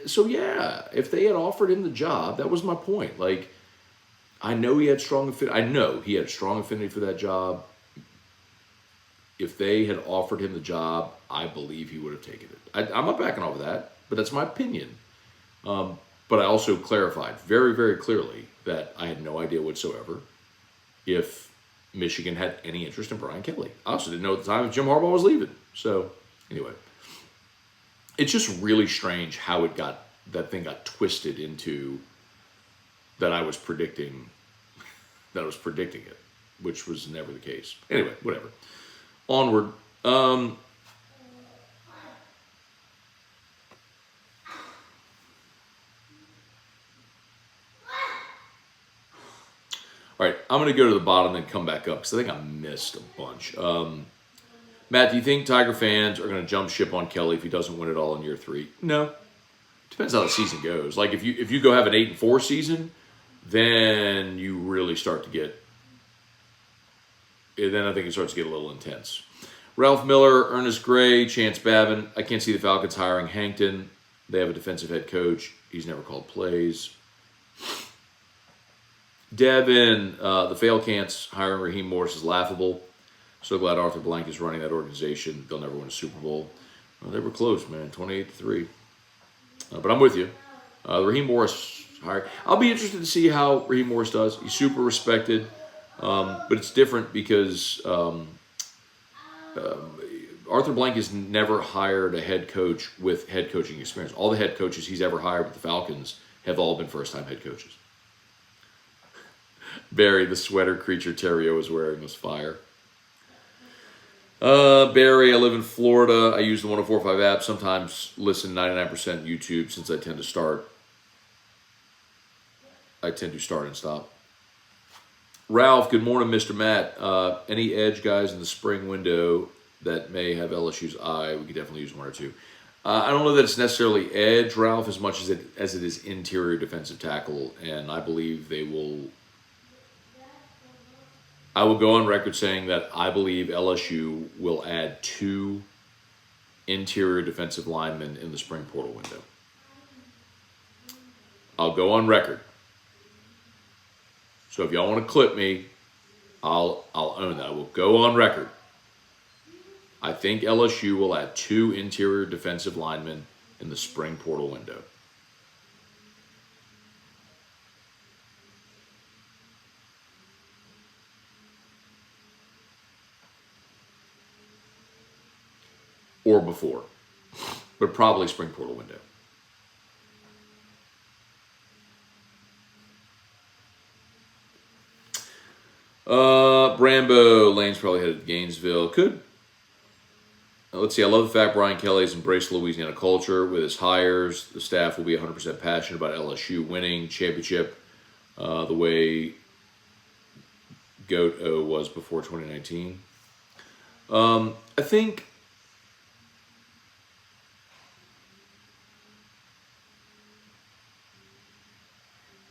so yeah, if they had offered him the job, that was my point. Like, I know he had strong affinity. I know he had a strong affinity for that job. If they had offered him the job, I believe he would have taken it. I'm not backing off of that, but that's my opinion. But I also clarified very, very clearly that I had no idea whatsoever if Michigan had any interest in Brian Kelly. I also didn't know at the time if Jim Harbaugh was leaving. So anyway, it's just really strange how that thing got twisted into that I was predicting it, which was never the case. Anyway, whatever. Onward. All right, I'm going to go to the bottom and come back up because I think I missed a bunch. Matt, do you think Tiger fans are going to jump ship on Kelly if he doesn't win it all in year 3? No. Depends how the season goes. Like if you go have an 8-4 season, then you really start to get. Then I think it starts to get a little intense. Ralph Miller, Ernest Gray, Chance Babin. I can't see the Falcons hiring Hankton. They have a defensive head coach. He's never called plays. Devin, the Failcants hiring Raheem Morris is laughable. So glad Arthur Blank is running that organization. They'll never win a Super Bowl. Well, they were close, man, 28-3. But I'm with you. Raheem Morris hired. I'll be interested to see how Raheem Morris does. He's super respected, but it's different because Arthur Blank has never hired a head coach with head coaching experience. All the head coaches he's ever hired with the Falcons have all been first-time head coaches. Barry, the sweater creature Terrio was wearing was fire. Barry, I live in Florida. I use the 104.5 app. Sometimes listen 99% YouTube since I tend to start and stop. Ralph, good morning, Mr. Matt. Any edge guys in the spring window that may have LSU's eye? We could definitely use one or two. I don't know that it's necessarily edge, Ralph, as much as it is interior defensive tackle, and I believe they will. I will go on record saying that I believe LSU will add 2 interior defensive linemen in the spring portal window. I'll go on record. So if y'all want to clip me, I'll own that. I will go on record. I think LSU will add 2 interior defensive linemen in the spring portal window. Or before, but probably spring portal window. Brambo, Lane's probably headed to Gainesville. Could. Let's see, I love the fact Brian Kelly has embraced Louisiana culture with his hires. The staff will be 100% passionate about LSU winning championship the way Goat O was before 2019. I think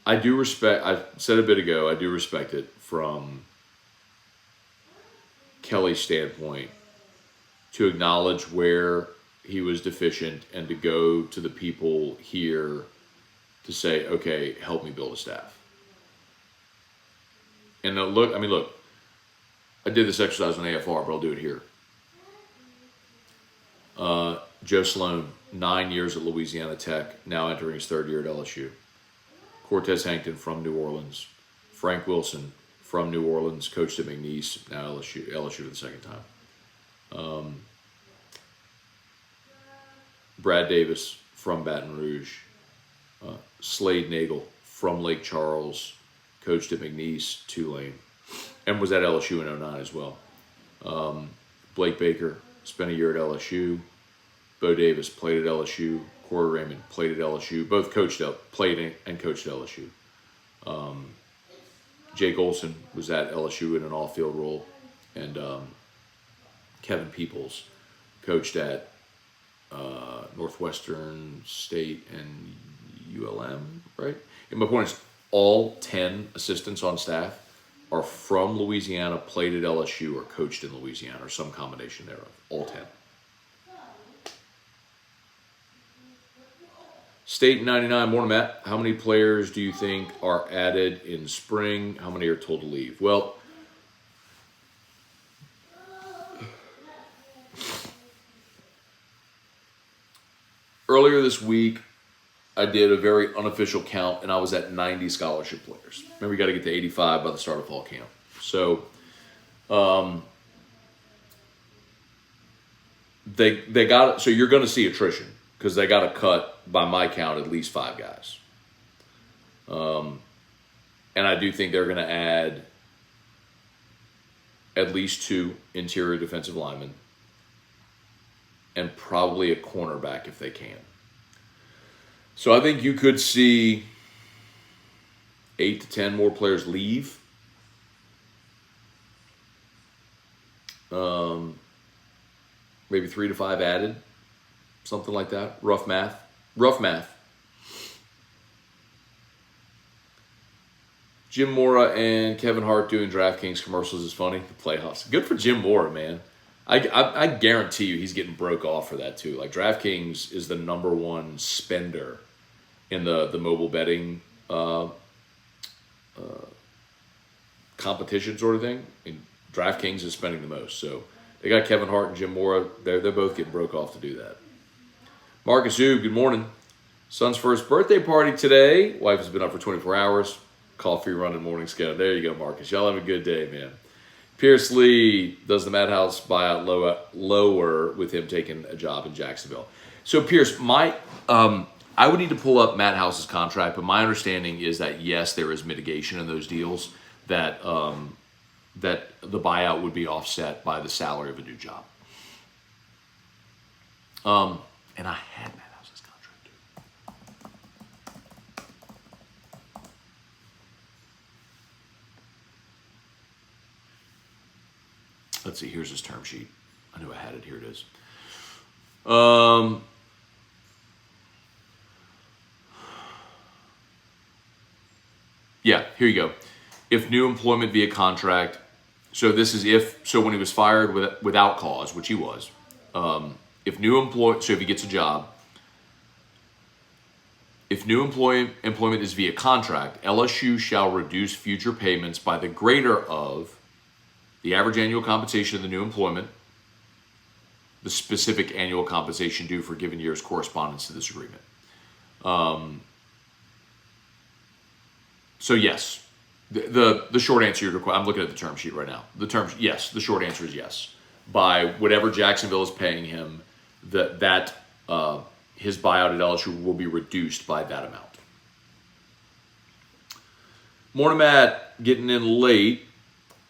I do respect, I said a bit ago, I do respect it from Kelly's standpoint to acknowledge where he was deficient and to go to the people here to say, okay, help me build a staff. And look, I did this exercise on AFR, but I'll do it here. Joe Sloan, 9 years at Louisiana Tech, now entering his 3rd year at LSU. Cortez Hankton from New Orleans. Frank Wilson from New Orleans, coached at McNeese, now LSU for the 2nd time. Brad Davis from Baton Rouge. Slade Nagel from Lake Charles, coached at McNeese, Tulane, and was at LSU in 2009 as well. Blake Baker spent a year at LSU. Bo Davis played at LSU. Corey Raymond played at LSU. Both played and coached at LSU. Jake Olson was at LSU in an all-field role. And Kevin Peoples coached at Northwestern State and ULM, right? And my point is, all 10 assistants on staff are from Louisiana, played at LSU, or coached in Louisiana, or some combination thereof. All 10. State 99, morning, Matt. How many players do you think are added in spring? How many are told to leave? Well, earlier this week, I did a very unofficial count, and I was at 90 scholarship players. Remember, you got to get to 85 by the start of fall camp. So, they got, so you're going to see attrition because they got to cut, by my count, at least 5 guys. And I do think they're going to add at least 2 interior defensive linemen and probably a cornerback if they can. So I think you could see 8 to 10 more players leave. Maybe 3 to 5 added. Something like that. Rough math. Jim Mora and Kevin Hart doing DraftKings commercials is funny. The playoffs. Good for Jim Mora, man. I guarantee you he's getting broke off for that too. Like DraftKings is the #1 spender in the mobile betting competition sort of thing. And DraftKings is spending the most. So they got Kevin Hart and Jim Mora. They're both getting broke off to do that. Marcus Oob, good morning. Son's first birthday party today. Wife has been up for 24 hours. Coffee running morning scale. There you go, Marcus. Y'all have a good day, man. Pierce Lee, does the Madhouse buyout lower with him taking a job in Jacksonville? So Pierce, I would need to pull up Madhouse's contract, but my understanding is that yes, there is mitigation in those deals, that that the buyout would be offset by the salary of a new job. And I had Madhouse's contract too. Let's see, here's his term sheet. I knew I had it. Here it is. Yeah, here you go. If new employment via contract, so this is when he was fired without cause, which he was. If he gets a job, if new employment is via contract, LSU shall reduce future payments by the greater of the average annual compensation of the new employment, the specific annual compensation due for given year's correspondence to this agreement. So yes, the short answer to your question, I'm looking at the term sheet right now. Yes, the short answer is yes. By whatever Jacksonville is paying him, that his buyout at LSU will be reduced by that amount. Morning, Matt, getting in late.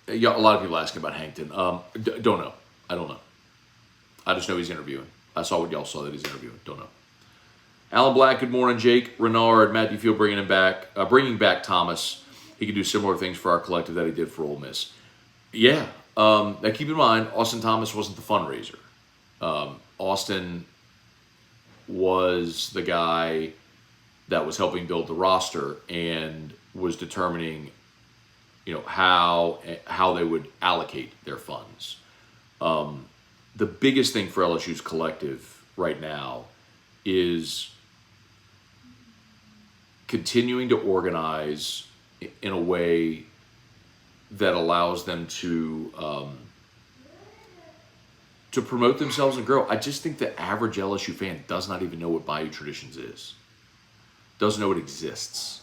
Yeah, a lot of people asking about Hankton. Don't know. I don't know. I just know he's interviewing. I saw what y'all saw that he's interviewing. Don't know. Alan Black, good morning. Jake Renard, Matt, do you feel bringing back Thomas? He could do similar things for our collective that he did for Ole Miss. Yeah. Now keep in mind, Austin Thomas wasn't the fundraiser. Austin was the guy that was helping build the roster and was determining, how they would allocate their funds. The biggest thing for LSU's collective right now is continuing to organize in a way that allows them to promote themselves and grow. I just think the average LSU fan does not even know what Bayou Traditions is. Doesn't know it exists.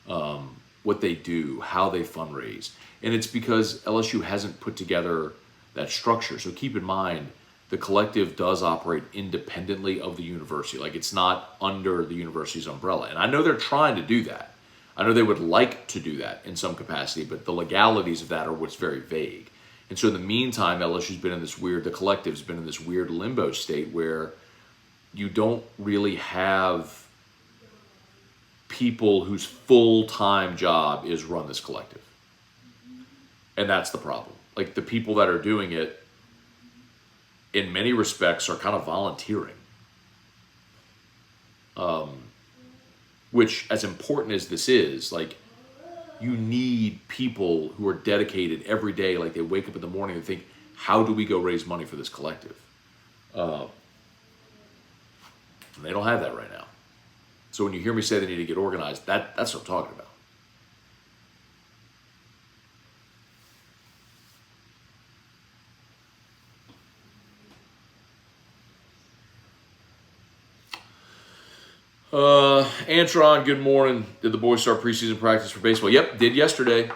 What they do, how they fundraise. And it's because LSU hasn't put together that structure. So keep in mind, the collective does operate independently of the university. Like, it's not under the university's umbrella. And I know they're trying to do that. I know they would like to do that in some capacity, but the legalities of that are what's very vague. And so in the meantime, the collective's been in this weird limbo state where you don't really have people whose full-time job is run this collective. And that's the problem. Like, the people that are doing it, in many respects, are kind of volunteering. Which, as important as this is, like, you need people who are dedicated every day. Like, they wake up in the morning and think, how do we go raise money for this collective? They don't have that right now. So when you hear me say they need to get organized, that's what I'm talking about. Antron, good morning. Did the boys start preseason practice for baseball? Yep, did yesterday.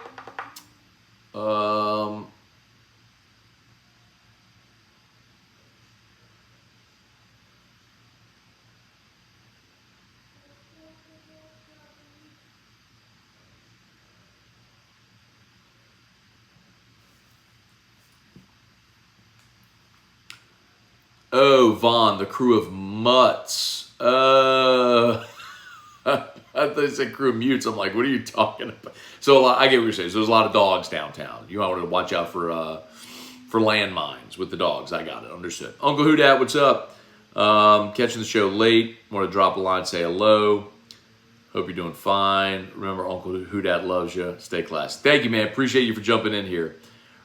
Oh, Vaughn, the crew of mutts. I thought they said crew of mutes. I'm like, what are you talking about? So I get what you're saying. So there's a lot of dogs downtown. You might want to watch out for landmines with the dogs. I got it. Understood. Uncle Hoodat, what's up? Catching the show late. Want to drop a line, say hello. Hope you're doing fine. Remember, Uncle Hoodat loves you. Stay classy. Thank you, man. Appreciate you for jumping in here.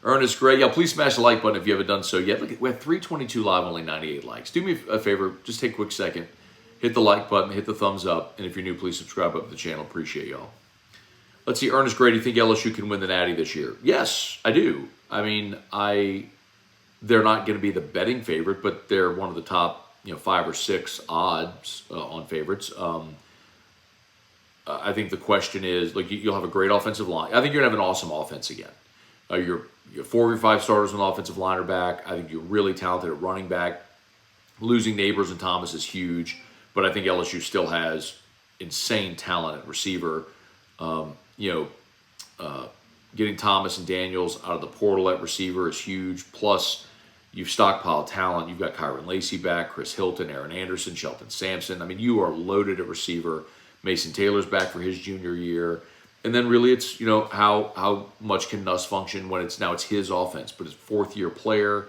Ernest Gray, y'all, please smash the like button if you haven't done so yet. Look, we have 322 live, only 98 likes. Do me a favor, just take a quick second. Hit the like button, hit the thumbs up, and if you're new, please subscribe up to the channel. Appreciate y'all. Let's see, Ernest Gray, do you think LSU can win the Natty this year? Yes, I do. I mean, they're not going to be the betting favorite, but they're one of the top, 5 or 6 odds on favorites. I think the question is, like, you'll have a great offensive line. I think you're going to have an awesome offense again. Your 4 of your 5 starters on the offensive line are back. I think you're really talented at running back. Losing Neighbors and Thomas is huge, but I think LSU still has insane talent at receiver. Getting Thomas and Daniels out of the portal at receiver is huge. Plus, you've stockpiled talent. You've got Kyron Lacey back, Chris Hilton, Aaron Anderson, Shelton Sampson. I mean, you are loaded at receiver. Mason Taylor's back for his junior year. And then really it's, how much can Nuss function when it's his offense, but his 4th-year player.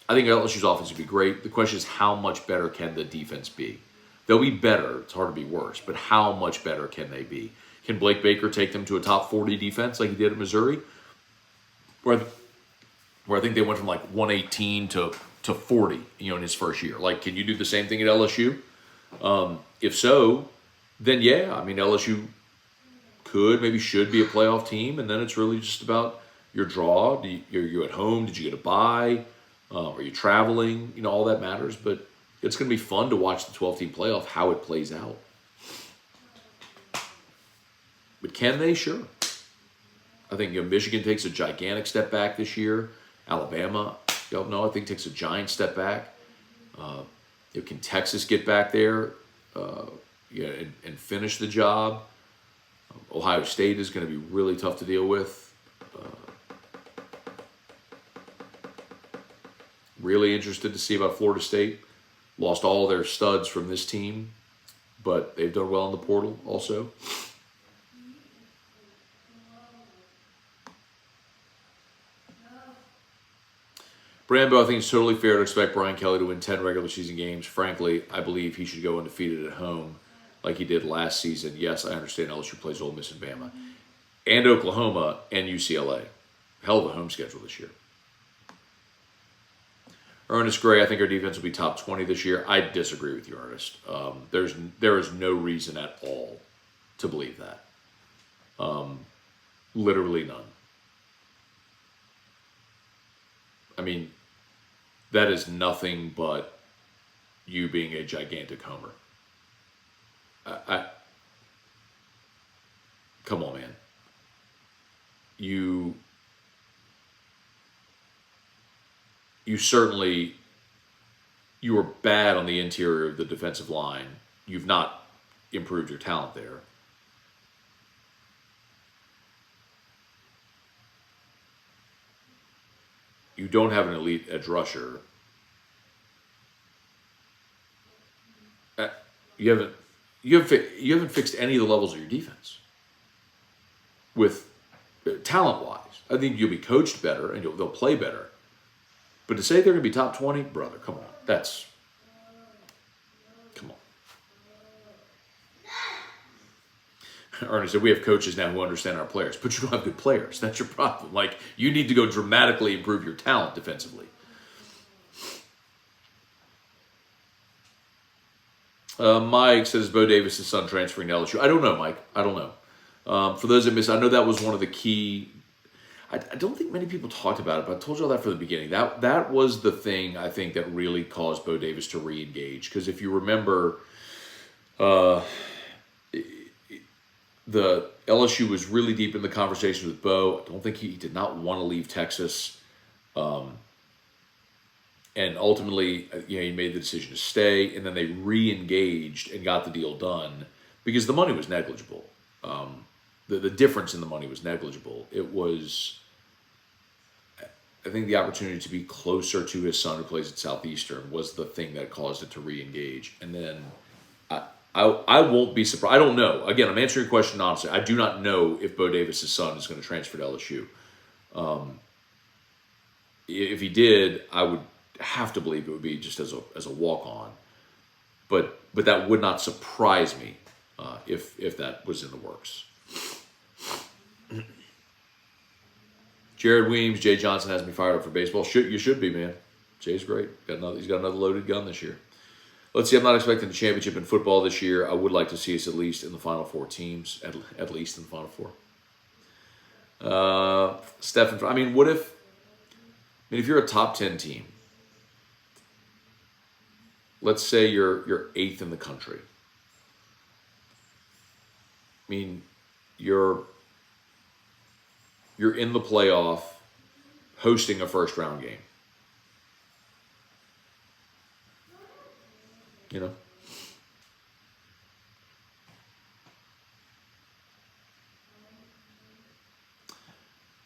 I think LSU's offense would be great. The question is, how much better can the defense be? They'll be better. It's hard to be worse, but how much better can they be? Can Blake Baker take them to a top 40 defense like he did at Missouri? Where I think they went from like 118 to 40, in his first year. Like, can you do the same thing at LSU? If so, then yeah. I mean, LSU could, maybe should be a playoff team, and then it's really just about your draw. Are you at home? Did you get a bye? Are you traveling? All that matters. But it's going to be fun to watch the 12-team playoff, how it plays out. But can they? Sure. I think Michigan takes a gigantic step back this year. Alabama, I think takes a giant step back. Can Texas get back there and finish the job? Ohio State is going to be really tough to deal with. Really interested to see about Florida State. Lost all their studs from this team, but they've done well in the portal also. Brambo, I think it's totally fair to expect Brian Kelly to win 10 regular season games. Frankly, I believe he should go undefeated at home like he did last season. Yes, I understand LSU plays Ole Miss and Bama. And Oklahoma and UCLA. Hell of a home schedule this year. Ernest Gray, I think our defense will be top 20 this year. I disagree with you, Ernest. There is no reason at all to believe that. Literally none. I mean, that is nothing but you being a gigantic homer. Come on, man. You were bad on the interior of the defensive line. You've not improved your talent there. You don't have an elite edge rusher. You haven't fixed any of the levels of your defense. With talent-wise, I think you'll be coached better and they'll play better. But to say they're going to be top 20, brother, come on. Come on. Ernest said, we have coaches now who understand our players, but you don't have good players. That's your problem. Like, you need to go dramatically improve your talent defensively. Mike says Bo Davis' son transferring to LSU. I don't know, Mike. I don't know. For those that missed, I know that was one of the key. I don't think many people talked about it, but I told you all that from the beginning. That was the thing I think that really caused Bo Davis to re-engage. Because if you remember, the LSU was really deep in the conversation with Bo. I don't think he did not want to leave Texas. And ultimately, he made the decision to stay, and then they re-engaged and got the deal done because the money was negligible. The difference in the money was negligible. It was, I think, the opportunity to be closer to his son who plays at Southeastern was the thing that caused it to re-engage. And then I won't be surprised. I don't know. Again, I'm answering your question honestly. I do not know if Bo Davis' son is going to transfer to LSU. If he did, I would have to believe it would be just as a walk-on. But that would not surprise me if that was in the works. Jared Weems, Jay Johnson has me fired up for baseball. You should be, man. Jay's great. He's got another loaded gun this year. Let's see. I'm not expecting the championship in football this year. I would like to see us at least in the Final Four teams. At least in the Final Four. Stephen, I mean, if you're a top 10 team, let's say you're 8th in the country. I mean, you're in the playoff hosting a first round game.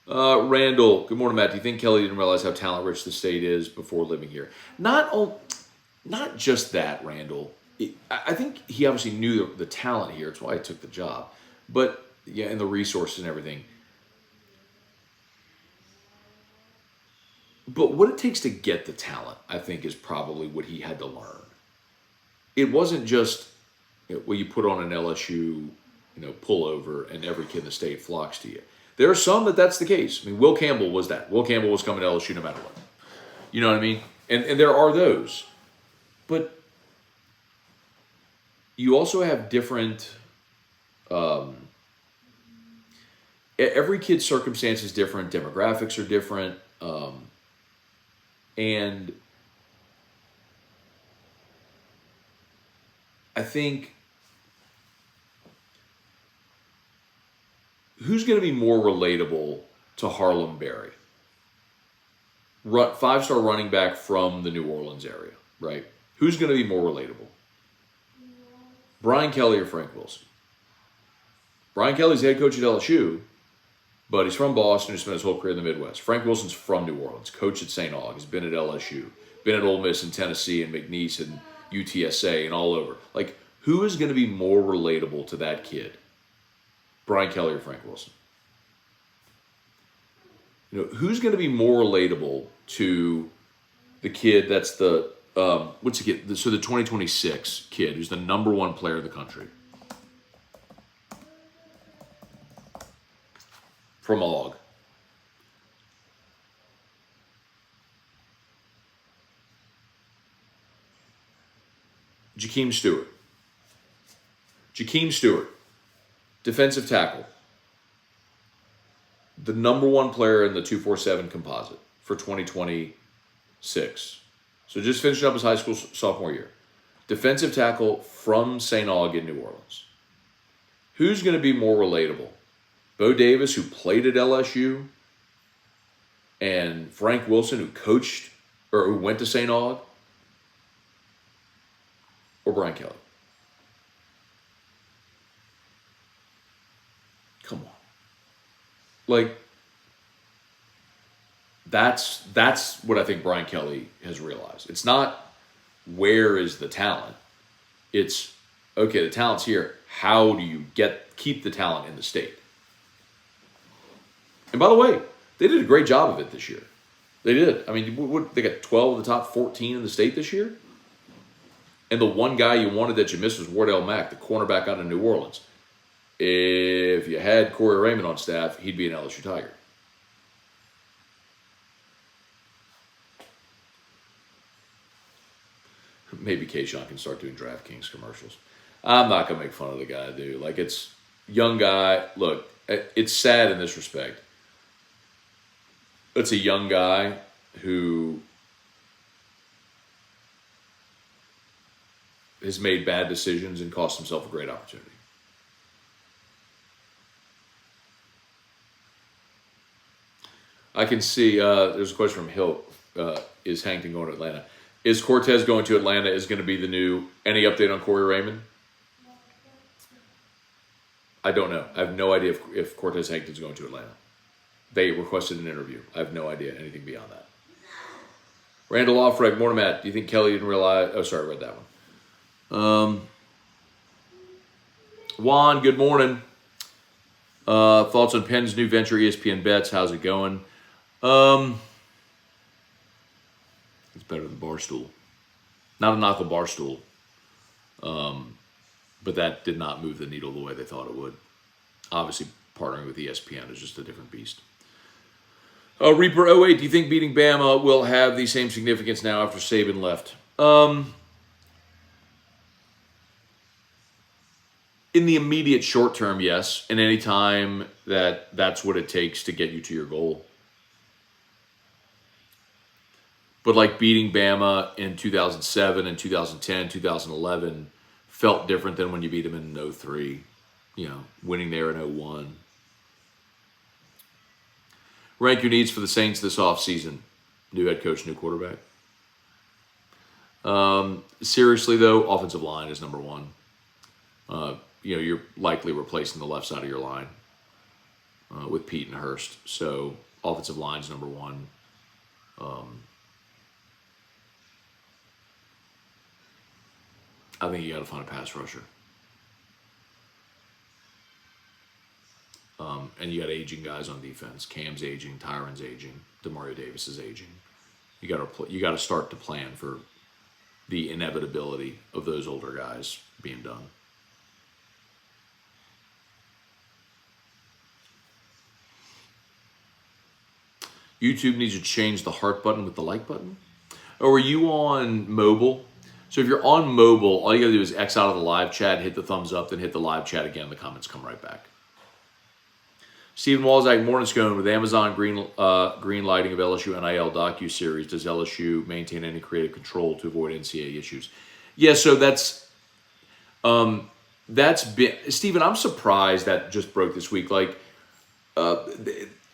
Randall, good morning, Matt. Do you think Kelly didn't realize how talent rich the state is before living here? Not just that, Randall. I think he obviously knew the talent here. It's why he took the job. But, and the resources and everything. But what it takes to get the talent, I think, is probably what he had to learn. It wasn't just, you put on an LSU, pullover and every kid in the state flocks to you. There are some that's the case. I mean, Will Campbell was that. Will Campbell was coming to LSU no matter what. You know what I mean? And there are those. But you also have different, every kid's circumstance is different. Demographics are different. And I think who's going to be more relatable to Harlem Berry? 5-star running back from the New Orleans area, right? Who's going to be more relatable? Brian Kelly or Frank Wilson? Brian Kelly's head coach at LSU, but he's from Boston. He spent his whole career in the Midwest. Frank Wilson's from New Orleans, coach at St. Aug. He's been at LSU, been at Ole Miss and Tennessee and McNeese and UTSA and all over. Like, who is going to be more relatable to that kid? Brian Kelly or Frank Wilson? Who's going to be more relatable to the kid that's the, what's the kid? So the 2026 kid who's the number one player in the country. From Aug. Jakeem Stewart. Defensive tackle. The number one player in the 247 composite for 2026. So just finishing up his high school sophomore year. Defensive tackle from St. Aug in New Orleans. Who's going to be more relatable? Bo Davis, who played at LSU, and Frank Wilson, who coached or who went to St. Aug, or Brian Kelly? Come on. Like, that's what I think Brian Kelly has realized. It's not where is the talent. It's, okay, the talent's here. How do you keep the talent in the state? And by the way, they did a great job of it this year. They did. I mean, they got 12 of the top 14 in the state this year. And the one guy you wanted that you missed was Wardell Mack, the cornerback out of New Orleans. If you had Corey Raymond on staff, he'd be an LSU Tiger. maybe Kayshawn can start doing DraftKings commercials. I'm not going to make fun of the guy, dude. Like, it's young guy. Look, it's sad in this respect. It's a young guy who has made bad decisions and cost himself a great opportunity. I can see, there's a question from Hill. Is Hankton going to Atlanta? Is Cortez going to Atlanta is going to be the new, any update on Corey Raymond? I don't know. I have no idea if Cortez Hankton's going to Atlanta. They requested an interview. I have no idea anything beyond that. Randall Offreg, morning, Matt. Do you think Kelly didn't realize? Oh, sorry, I read that one. Juan, good morning. Thoughts on Penn's new venture, ESPN Bets? How's it going? It's better than Barstool. Not a knock on Barstool. But that did not move the needle the way they thought it would. Obviously, partnering with ESPN is just a different beast. Reaper 08, do you think beating Bama will have the same significance now after Saban left? In the immediate short term, yes. And any time that's what it takes to get you to your goal. But like beating Bama in 2007 and 2010, 2011 felt different than when you beat them in 03. You know, winning there in 01. Rank your needs for the Saints this offseason. New head coach, new quarterback. Seriously, though, offensive line is number one. You're likely replacing the left side of your line with Pete and Hurst. So offensive line's number one. I think you got to find a pass rusher. And you got aging guys on defense. Cam's aging, Tyron's aging, Demario Davis is aging. You got to start to plan for the inevitability of those older guys being done. YouTube needs to change the heart button with the like button. Or are you on mobile? So if you're on mobile, all you gotta do is X out of the live chat, hit the thumbs up, then hit the live chat again. The comments come right back. Stephen Walzak, morning Scone, with Amazon green lighting of LSU NIL docu-series, does LSU maintain any creative control to avoid NCAA issues? Yeah, so that's been, Stephen, I'm surprised that just broke this week. Like,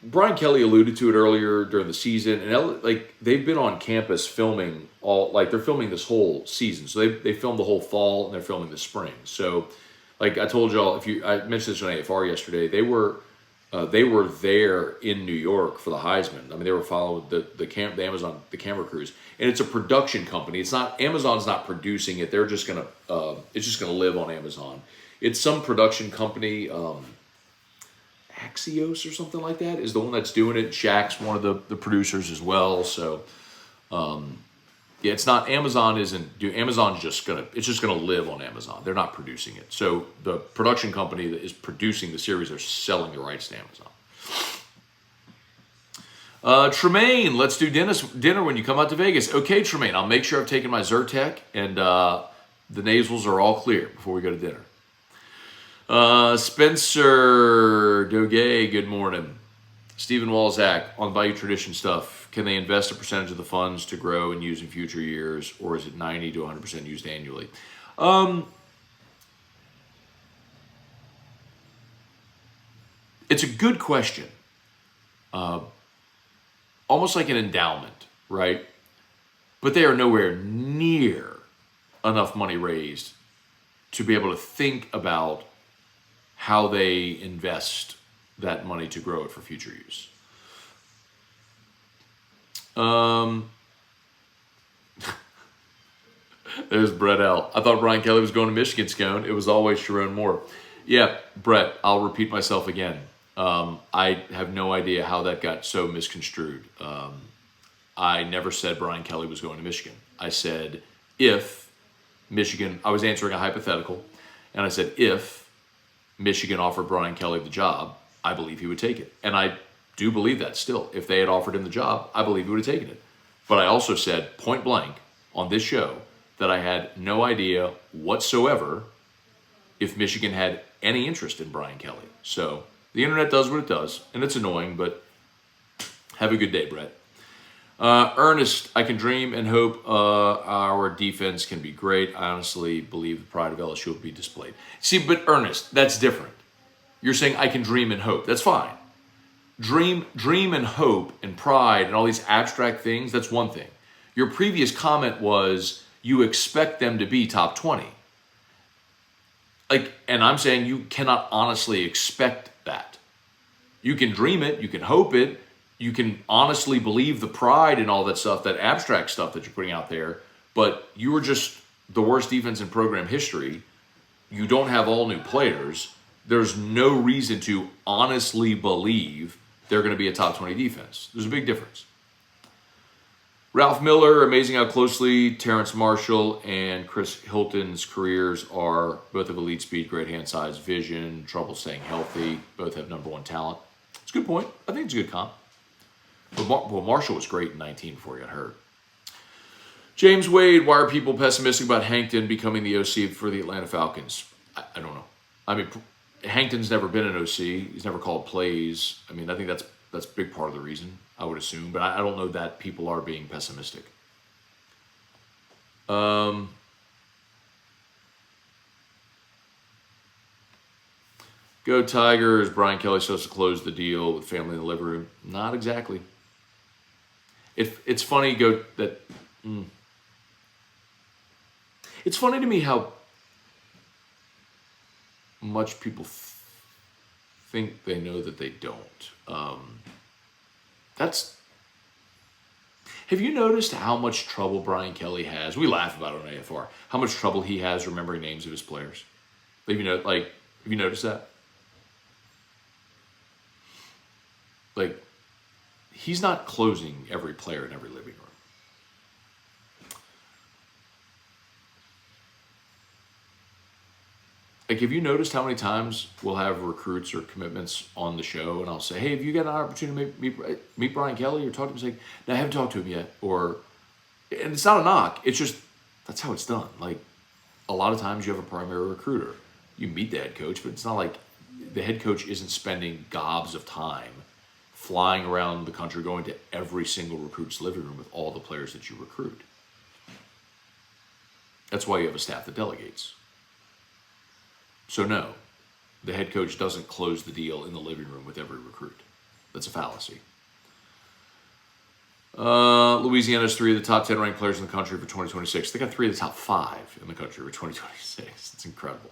Brian Kelly alluded to it earlier during the season, and they've been on campus filming they're filming this whole season. So they filmed the whole fall and they're filming the spring. So, like I told y'all, I mentioned this on AFR yesterday, they were there in New York for the Heisman. I mean, they were following the Amazon, the camera crews, and it's a production company. It's not, Amazon's not producing it. They're just gonna it's just gonna live on Amazon. It's some production company. Axios or something like that is the one that's doing it. Shaq's one of the producers as well. So, yeah, it's not, Amazon's just gonna live on Amazon. They're not producing it. So the production company that is producing the series are selling the rights to Amazon. Tremaine, let's do dinner when you come out to Vegas. Okay, Tremaine, I'll make sure I've taken my Zyrtec and the nasals are all clear before we go to dinner. Spencer Doge, good morning. Stephen Walzak, on Value Tradition stuff, can they invest a percentage of the funds to grow and use in future years, or is it 90 to 100% used annually? It's a good question. Almost like an endowment, right? But they are nowhere near enough money raised to be able to think about how they invest that money to grow it for future use. There's Brett L. I thought Brian Kelly was going to Michigan, Scone. It was always Sharon Moore. Yeah, Brett, I'll repeat myself again. I have no idea how that got so misconstrued. I never said Brian Kelly was going to Michigan. I said if Michigan, I was answering a hypothetical, and I said if Michigan offered Brian Kelly the job, I believe he would take it. And I do believe that still. If they had offered him the job, I believe he would have taken it. But I also said point blank on this show that I had no idea whatsoever if Michigan had any interest in Brian Kelly. So the internet does what it does, and it's annoying, but have a good day, Brett. Ernest, I can dream and hope our defense can be great. I honestly believe the pride of LSU will be displayed. See, but Ernest, that's different. You're saying I can dream and hope. That's fine. Dream and hope and pride and all these abstract things, that's one thing. Your previous comment was you expect them to be top 20. And I'm saying you cannot honestly expect that. You can dream it, you can hope it, you can honestly believe the pride and all that stuff, that abstract stuff that you're putting out there, but you were just the worst defense in program history. You don't have all new players. There's no reason to honestly believe they're going to be a top 20 defense. There's a big difference. Ralph Miller, amazing how closely Terrence Marshall and Chris Hilton's careers are. Both have elite speed, great hand size, vision, trouble staying healthy. Both have number one talent. It's a good point. I think it's a good comp. Well, Marshall was great in 19 before he got hurt. James Wade, why are people pessimistic about Hankton becoming the OC for the Atlanta Falcons? I don't know. I mean, Hankton's never been an OC. He's never called plays. I mean, I think that's a big part of the reason, I would assume. But I don't know that people are being pessimistic. Go Tigers. Brian Kelly supposed to close the deal with family in the living room. Not exactly. It's funny It's funny to me how much people think they know that they don't. Have you noticed how much trouble Brian Kelly has? We laugh about it on AFR. How much trouble he has remembering names of his players. Have you noticed that? He's not closing every player in every living room. Have you noticed how many times we'll have recruits or commitments on the show, and I'll say, "Hey, have you got an opportunity to meet Brian Kelly or talk to him?" He's like, "No, I haven't talked to him yet." And it's not a knock. It's just that's how it's done. A lot of times you have a primary recruiter. You meet the head coach, but it's not like the head coach isn't spending gobs of time flying around the country, going to every single recruit's living room with all the players that you recruit. That's why you have a staff that delegates. So no, the head coach doesn't close the deal in the living room with every recruit. That's a fallacy. Louisiana's 3 of the top 10 ranked players in the country for 2026. They got 3 of the top 5 in the country for 2026. It's incredible.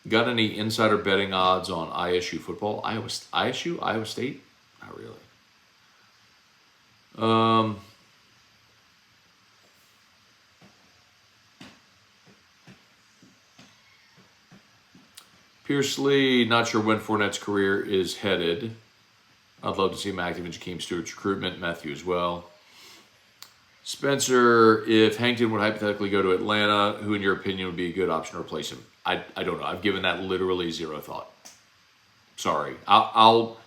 Got any insider betting odds on ISU football? Iowa State? Not really. Pierce Lee, not sure when Fournette's career is headed. I'd love to see him active in Jakeem Stewart's recruitment, Matthew as well. Spencer, if Hankton would hypothetically go to Atlanta, who in your opinion would be a good option to replace him? I don't know. I've given that literally zero thought. Sorry. I'll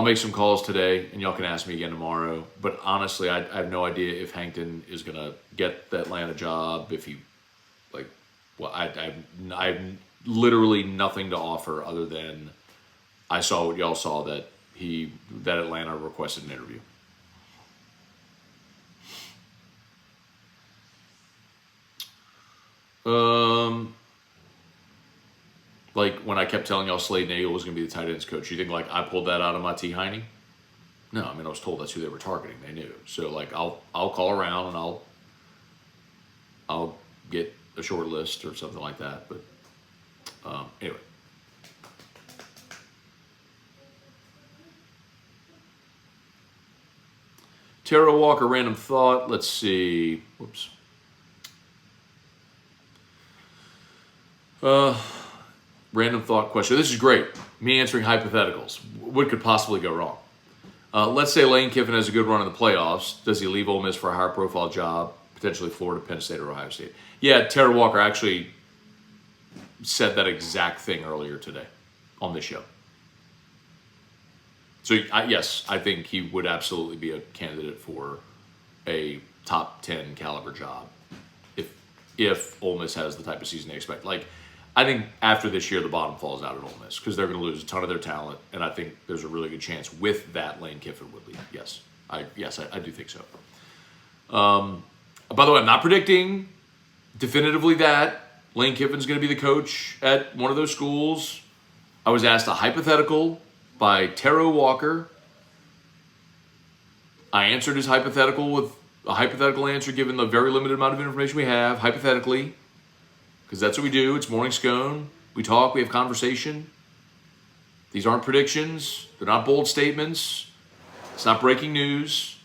make some calls today, and y'all can ask me again tomorrow. But honestly, I have no idea if Hankton is going to get the Atlanta job. If he, I have literally nothing to offer other than I saw what y'all saw that Atlanta requested an interview. When I kept telling y'all Slade Nagel was going to be the tight ends coach, you think I pulled that out of my T. Heining? No, I mean I was told that's who they were targeting. They knew. So I'll call around and I'll get a short list or something like that. But anyway. Tara Walker, random thought. Let's see. Whoops. Random thought question. This is great. Me answering hypotheticals. What could possibly go wrong? Let's say Lane Kiffin has a good run in the playoffs. Does he leave Ole Miss for a higher profile job? Potentially Florida, Penn State, or Ohio State? Yeah, Tara Walker actually said that exact thing earlier today on this show. So yes, I think he would absolutely be a candidate for a top 10 caliber job if Ole Miss has the type of season they expect. Like, I think after this year, the bottom falls out at Ole Miss because they're going to lose a ton of their talent, and I think there's a really good chance with that Lane Kiffin would leave. Yes, I do think so. By the way, I'm not predicting definitively that Lane Kiffin's going to be the coach at one of those schools. I was asked a hypothetical by Taro Walker. I answered his hypothetical with a hypothetical answer given the very limited amount of information we have, hypothetically, because that's what we do. It's Morning Scone. We talk, we have conversation. These aren't predictions. They're not bold statements. It's not breaking news.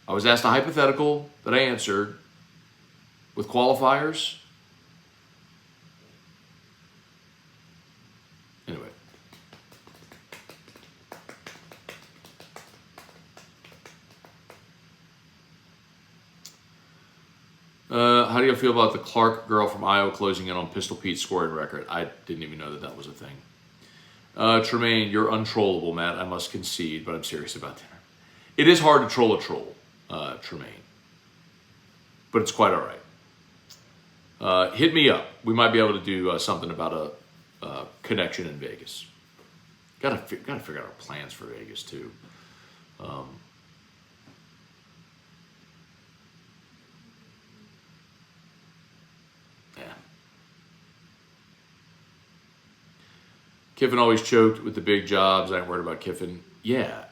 I was asked a hypothetical that I answered with qualifiers. Anyway. How do you feel about the Clark girl from Iowa closing in on Pistol Pete's scoring record? I didn't even know that was a thing. Tremaine, you're untrollable, Matt. I must concede, but I'm serious about that. It is hard to troll a troll, Tremaine. But it's quite all right. Hit me up. We might be able to do something about a connection in Vegas. Got to figure out our plans for Vegas, too. Kiffin always choked with the big jobs. I ain't worried about Kiffin. Yeah,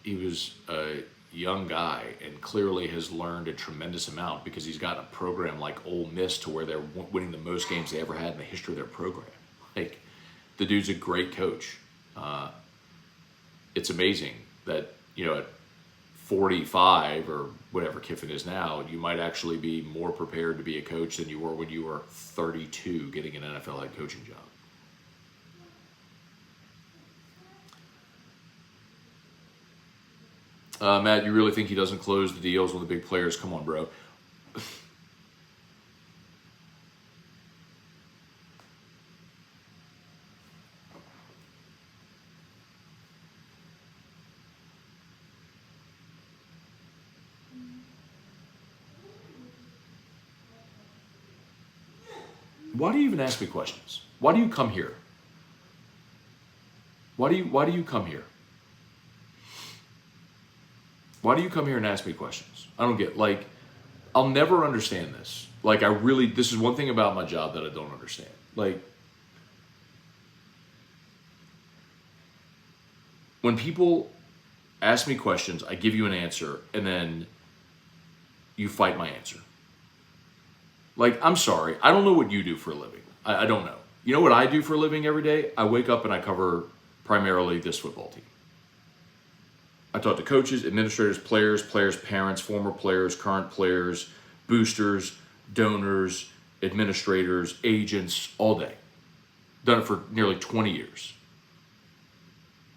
he was a young guy and clearly has learned a tremendous amount because he's got a program like Ole Miss to where they're winning the most games they ever had in the history of their program. Like, the dude's a great coach. It's amazing that, at 45 or whatever Kiffin is now, you might actually be more prepared to be a coach than you were when you were 32 getting an NFL head coaching job. Matt, you really think he doesn't close the deals when the big players? Come on, bro. Why do you even ask me questions? Why do you come here? Why do you come here? Why do you come here and ask me questions? I don't get, I'll never understand this. This is one thing about my job that I don't understand. When people ask me questions, I give you an answer, and then you fight my answer. I'm sorry, I don't know what you do for a living. I don't know. You know what I do for a living every day? I wake up and I cover primarily this football team. I talk to coaches, administrators, players' parents, former players, current players, boosters, donors, administrators, agents, all day. Done it for nearly 20 years.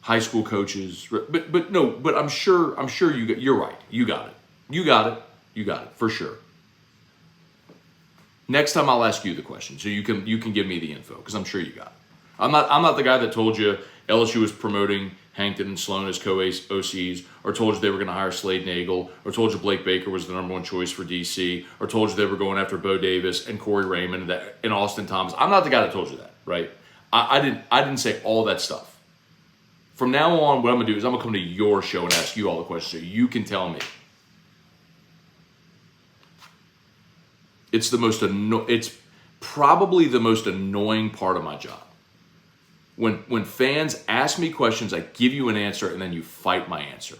High school coaches, but I'm sure you're right. You got it for sure. Next time I'll ask you the question so you can give me the info because I'm sure you got it. I'm not the guy that told you LSU was promoting Hankton and Sloan as co-OCs, or told you they were going to hire Slade Nagel, or told you Blake Baker was the number one choice for DC, or told you they were going after Bo Davis and Corey Raymond and Austin Thomas. I'm not the guy that told you that, right? I didn't say all that stuff. From now on, what I'm going to do is I'm going to come to your show and ask you all the questions so you can tell me. It's probably the most annoying part of my job. When fans ask me questions, I give you an answer, and then you fight my answer.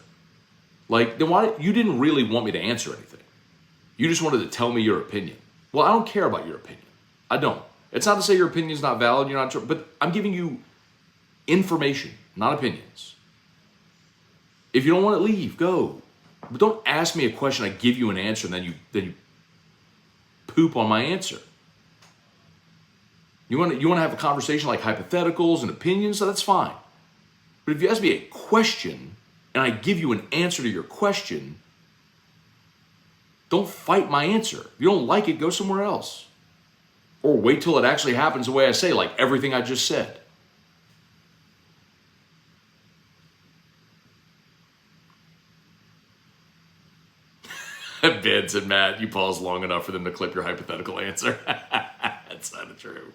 Then why? You didn't really want me to answer anything. You just wanted to tell me your opinion. Well, I don't care about your opinion. I don't. It's not to say your opinion's not valid, you're not sure, but I'm giving you information, not opinions. If you don't want to leave, go. But don't ask me a question, I give you an answer, and then you poop on my answer. You want to have a conversation like hypotheticals and opinions, so that's fine. But if you ask me a question and I give you an answer to your question, don't fight my answer. If you don't like it, go somewhere else. Or wait till it actually happens the way I say, like everything I just said. said, Matt, you paused long enough for them to clip your hypothetical answer. That's not true.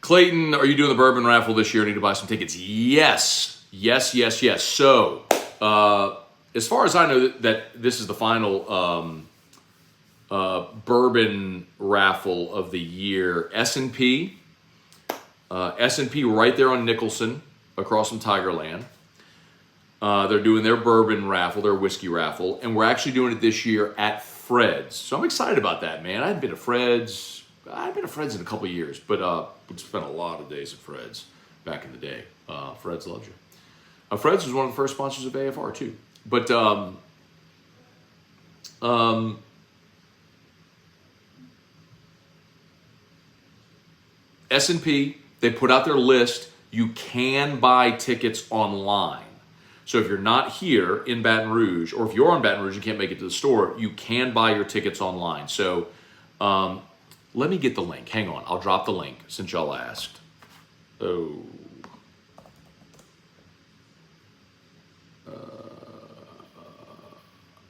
Clayton, are you doing the bourbon raffle this year? I need to buy some tickets. Yes. So, as far as I know, that this is the final bourbon raffle of the year. S&P right there on Nicholson, across from Tigerland. They're doing their bourbon raffle, their whiskey raffle, and we're actually doing it this year at Fred's. So I'm excited about that, man. I hadn't been to Fred's. I've been to Fred's in a couple of years, but we spent a lot of days at Fred's back in the day. Fred's loves you. Fred's was one of the first sponsors of AFR too. But S&P, they put out their list. You can buy tickets online. So if you're not here in Baton Rouge, or if you're in Baton Rouge and can't make it to the store, you can buy your tickets online. So let me get the link. Hang on. I'll drop the link since y'all asked. Oh.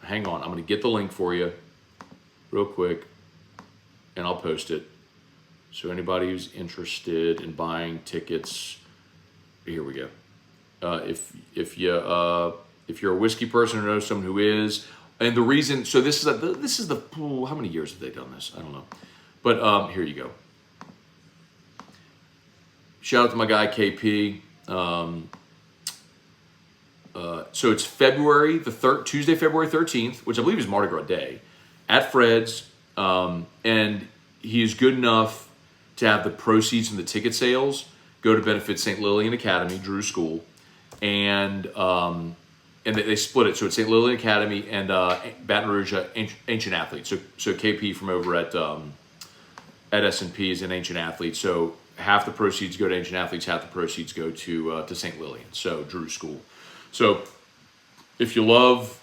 Hang on. I'm going to get the link for you real quick, and I'll post it. So anybody who's interested in buying tickets, here we go. If you're a whiskey person or know someone who is, and the reason, so this is the how many years have they done this? I don't know, but here you go. Shout out to my guy KP. So it's Tuesday, February 13th, which I believe is Mardi Gras Day, at Fred's, and he is good enough to have the proceeds from the ticket sales go to benefit St. Lillian Academy, Drew School, and they split it. So it's St. Lillian Academy and Baton Rouge Ancient Athletes. So KP from over at S&P is an Ancient Athlete. So half the proceeds go to Ancient Athletes, half the proceeds go to St. Lillian, so Drew School. So if you love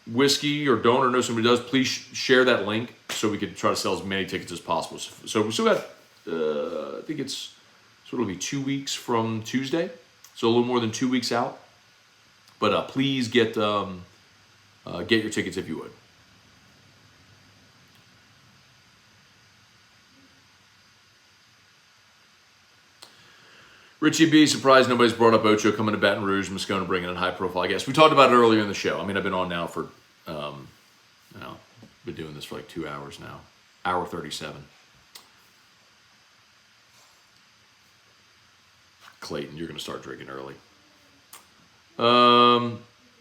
whiskey or don't or know somebody does, please share that link so we can try to sell as many tickets as possible. So we still got, I think it'll be 2 weeks from Tuesday, so a little more than 2 weeks out. But please get your tickets if you would. Richie B, surprised nobody's brought up Ocho coming to Baton Rouge, Scone bringing in high profile guests. We talked about it earlier in the show. I mean, I've been on now for, been doing this for like 2 hours now, hour 37. Clayton, you're going to start drinking early.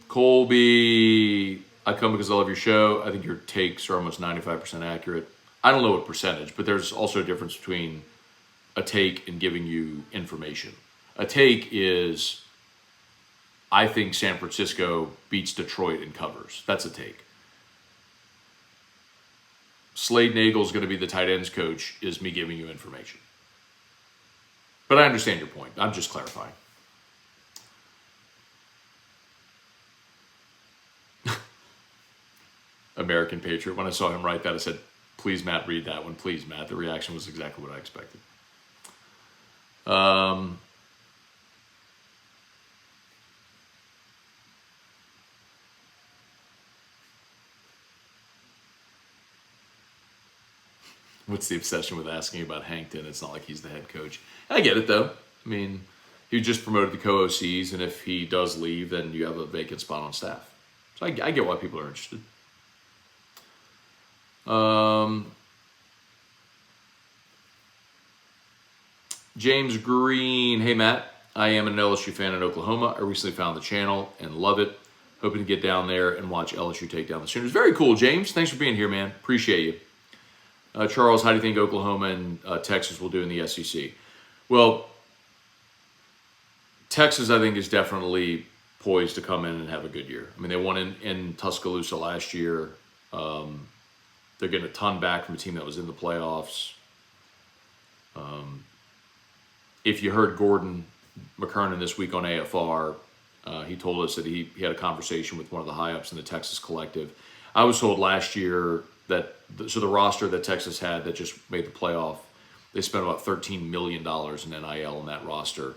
Colby, I come because I love your show. I think your takes are almost 95% accurate. I don't know what percentage, but there's also a difference between a take and giving you information. A take is, I think San Francisco beats Detroit and covers. That's a take. Slade Nagel's going to be the tight ends coach is me giving you information. But I understand your point. I'm just clarifying. American Patriot. When I saw him write that, I said, please, Matt, read that one. Please, Matt. The reaction was exactly what I expected. What's the obsession with asking about Hankton? It's not like he's the head coach. I get it, though. I mean, he just promoted the co-OCs, and if he does leave, then you have a vacant spot on staff. So I get why people are interested. James Green, hey Matt, I am an LSU fan in Oklahoma. I recently found the channel and love it. Hoping to get down there and watch LSU take down the Sooners. Very cool, James. Thanks for being here, man. Appreciate you. Charles, how do you think Oklahoma and Texas will do in the SEC? Well, Texas, I think, is definitely poised to come in and have a good year. I mean, they won in Tuscaloosa last year. They're getting a ton back from a team that was in the playoffs. If you heard Gordon McKernan this week on AFR, he told us that he had a conversation with one of the high-ups in the Texas collective. I was told last year that the roster that Texas had that just made the playoff, they spent about $13 million in NIL on that roster.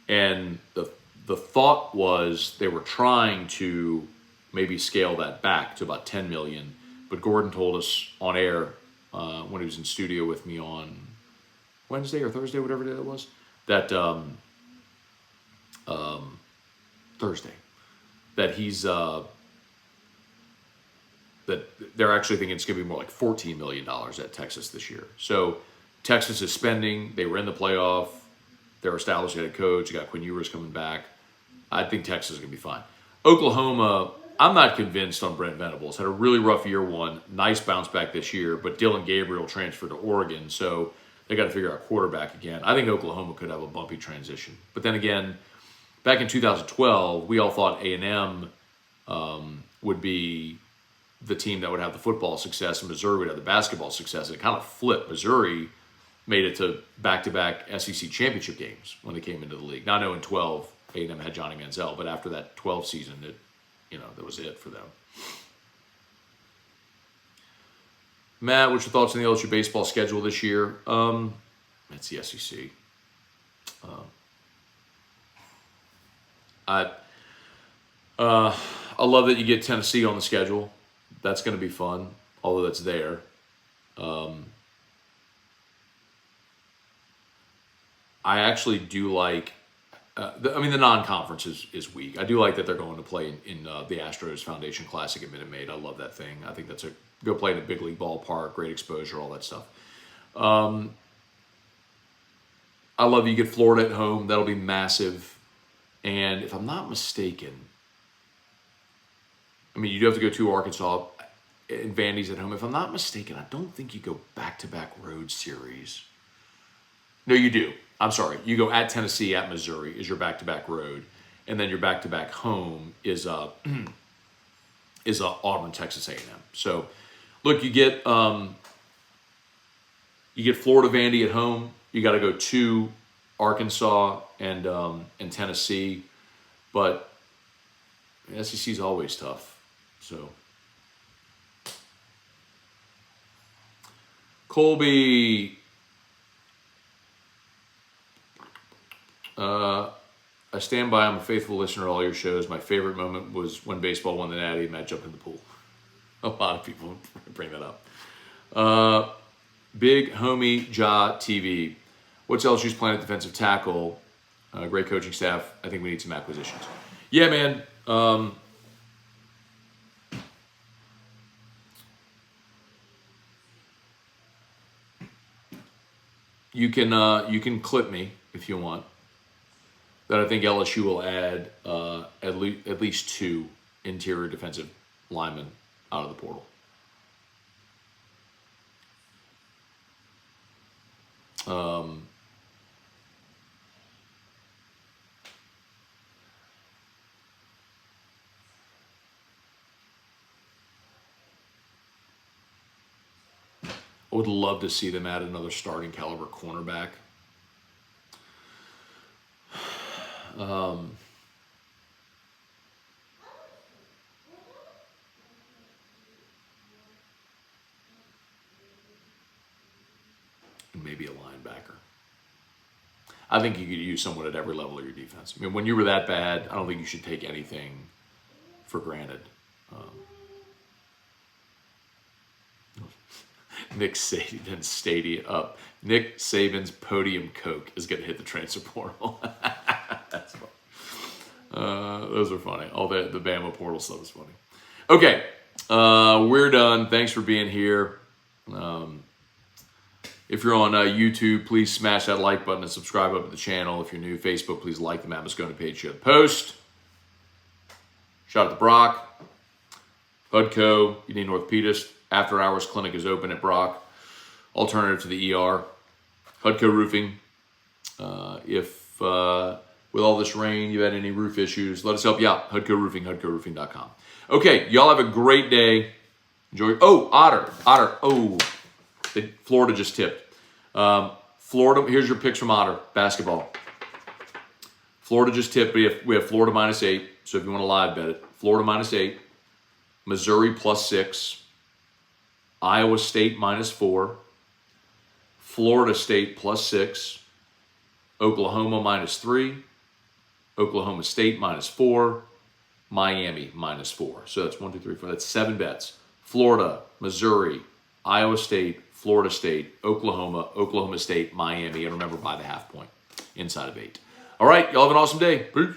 And the thought was they were trying to maybe scale that back to about 10 million. But Gordon told us on air when he was in studio with me on Wednesday or Thursday, whatever day it was, that Thursday, that he's that they're actually thinking it's going to be more like $14 million at Texas this year. So Texas is spending. They were in the playoff. They're established head coach. You got Quinn Ewers coming back. I think Texas is going to be fine. Oklahoma, I'm not convinced on Brent Venables. Had a really rough year one. Nice bounce back this year, but Dylan Gabriel transferred to Oregon, so they got to figure out quarterback again. I think Oklahoma could have a bumpy transition. But then again, back in 2012, we all thought A&M would be the team that would have the football success, and Missouri would have the basketball success. And it kind of flipped. Missouri made it to back-to-back SEC championship games when they came into the league. Now I know in 12, A&M had Johnny Manziel, but after that 12 season, that was it for them. Matt, what's your thoughts on the LSU baseball schedule this year? It's the SEC. I love that you get Tennessee on the schedule. That's going to be fun, although that's there. I actually do like. The non-conference is weak. I do like that they're going to play in the Astros Foundation Classic at Minute Maid. I love that thing. I think that's go play in a big league ballpark, great exposure, all that stuff. I love you get Florida at home. That'll be massive. And if I'm not mistaken, you do have to go to Arkansas, and Vandy's at home. If I'm not mistaken, I don't think you go back-to-back road series. No, you do. I'm sorry. You go at Tennessee, at Missouri is your back-to-back road, and then your back-to-back home is Auburn, Texas A&M. So, look, you get Florida Vandy at home. You got to go to Arkansas and Tennessee, but the SEC is always tough. So, Colby. I stand by. I'm a faithful listener to all your shows. My favorite moment was when baseball won the Natty and Matt jumped in the pool. A lot of people bring that up. Big homie Ja TV. What's LSU's plan at defensive tackle? Great coaching staff. I think we need some acquisitions. Yeah, man. You can clip me if you want. That I think LSU will add at least 2 interior defensive linemen out of the portal. I would love to see them add another starting caliber cornerback. Maybe a linebacker. I think you could use someone at every level of your defense. When you were that bad, I don't think you should take anything for granted. Nick Saban's podium Coke is going to hit the transfer portal. That's funny. Those are funny. All the Bama portal stuff is funny. Okay, we're done. Thanks for being here. If you're on YouTube, please smash that like button and subscribe up to the channel. If you're new to Facebook, please like the Matt Scone page, share the post. Shout out to Brock. Hudco, you need an orthopedist. After hours clinic is open at Brock. Alternative to the ER. Hudco Roofing. If with all this rain you've had any roof issues, let us help you out. Hudco Roofing, HudcoRoofing.com. Okay, y'all have a great day. Enjoy. Oh, Otter. Oh, Florida just tipped. Florida, here's your picks from Otter. Basketball. Florida just tipped. We have Florida -8. So if you want to live bet it, Florida -8. Missouri +6. Iowa State -4. Florida State +6. Oklahoma -3. Oklahoma State -4. Miami -4. So that's 1, 2, 3, 4. That's 7 bets. Florida, Missouri, Iowa State, Florida State, Oklahoma, Oklahoma State, Miami, and remember by the half point inside of 8. All right, y'all have an awesome day. Peace.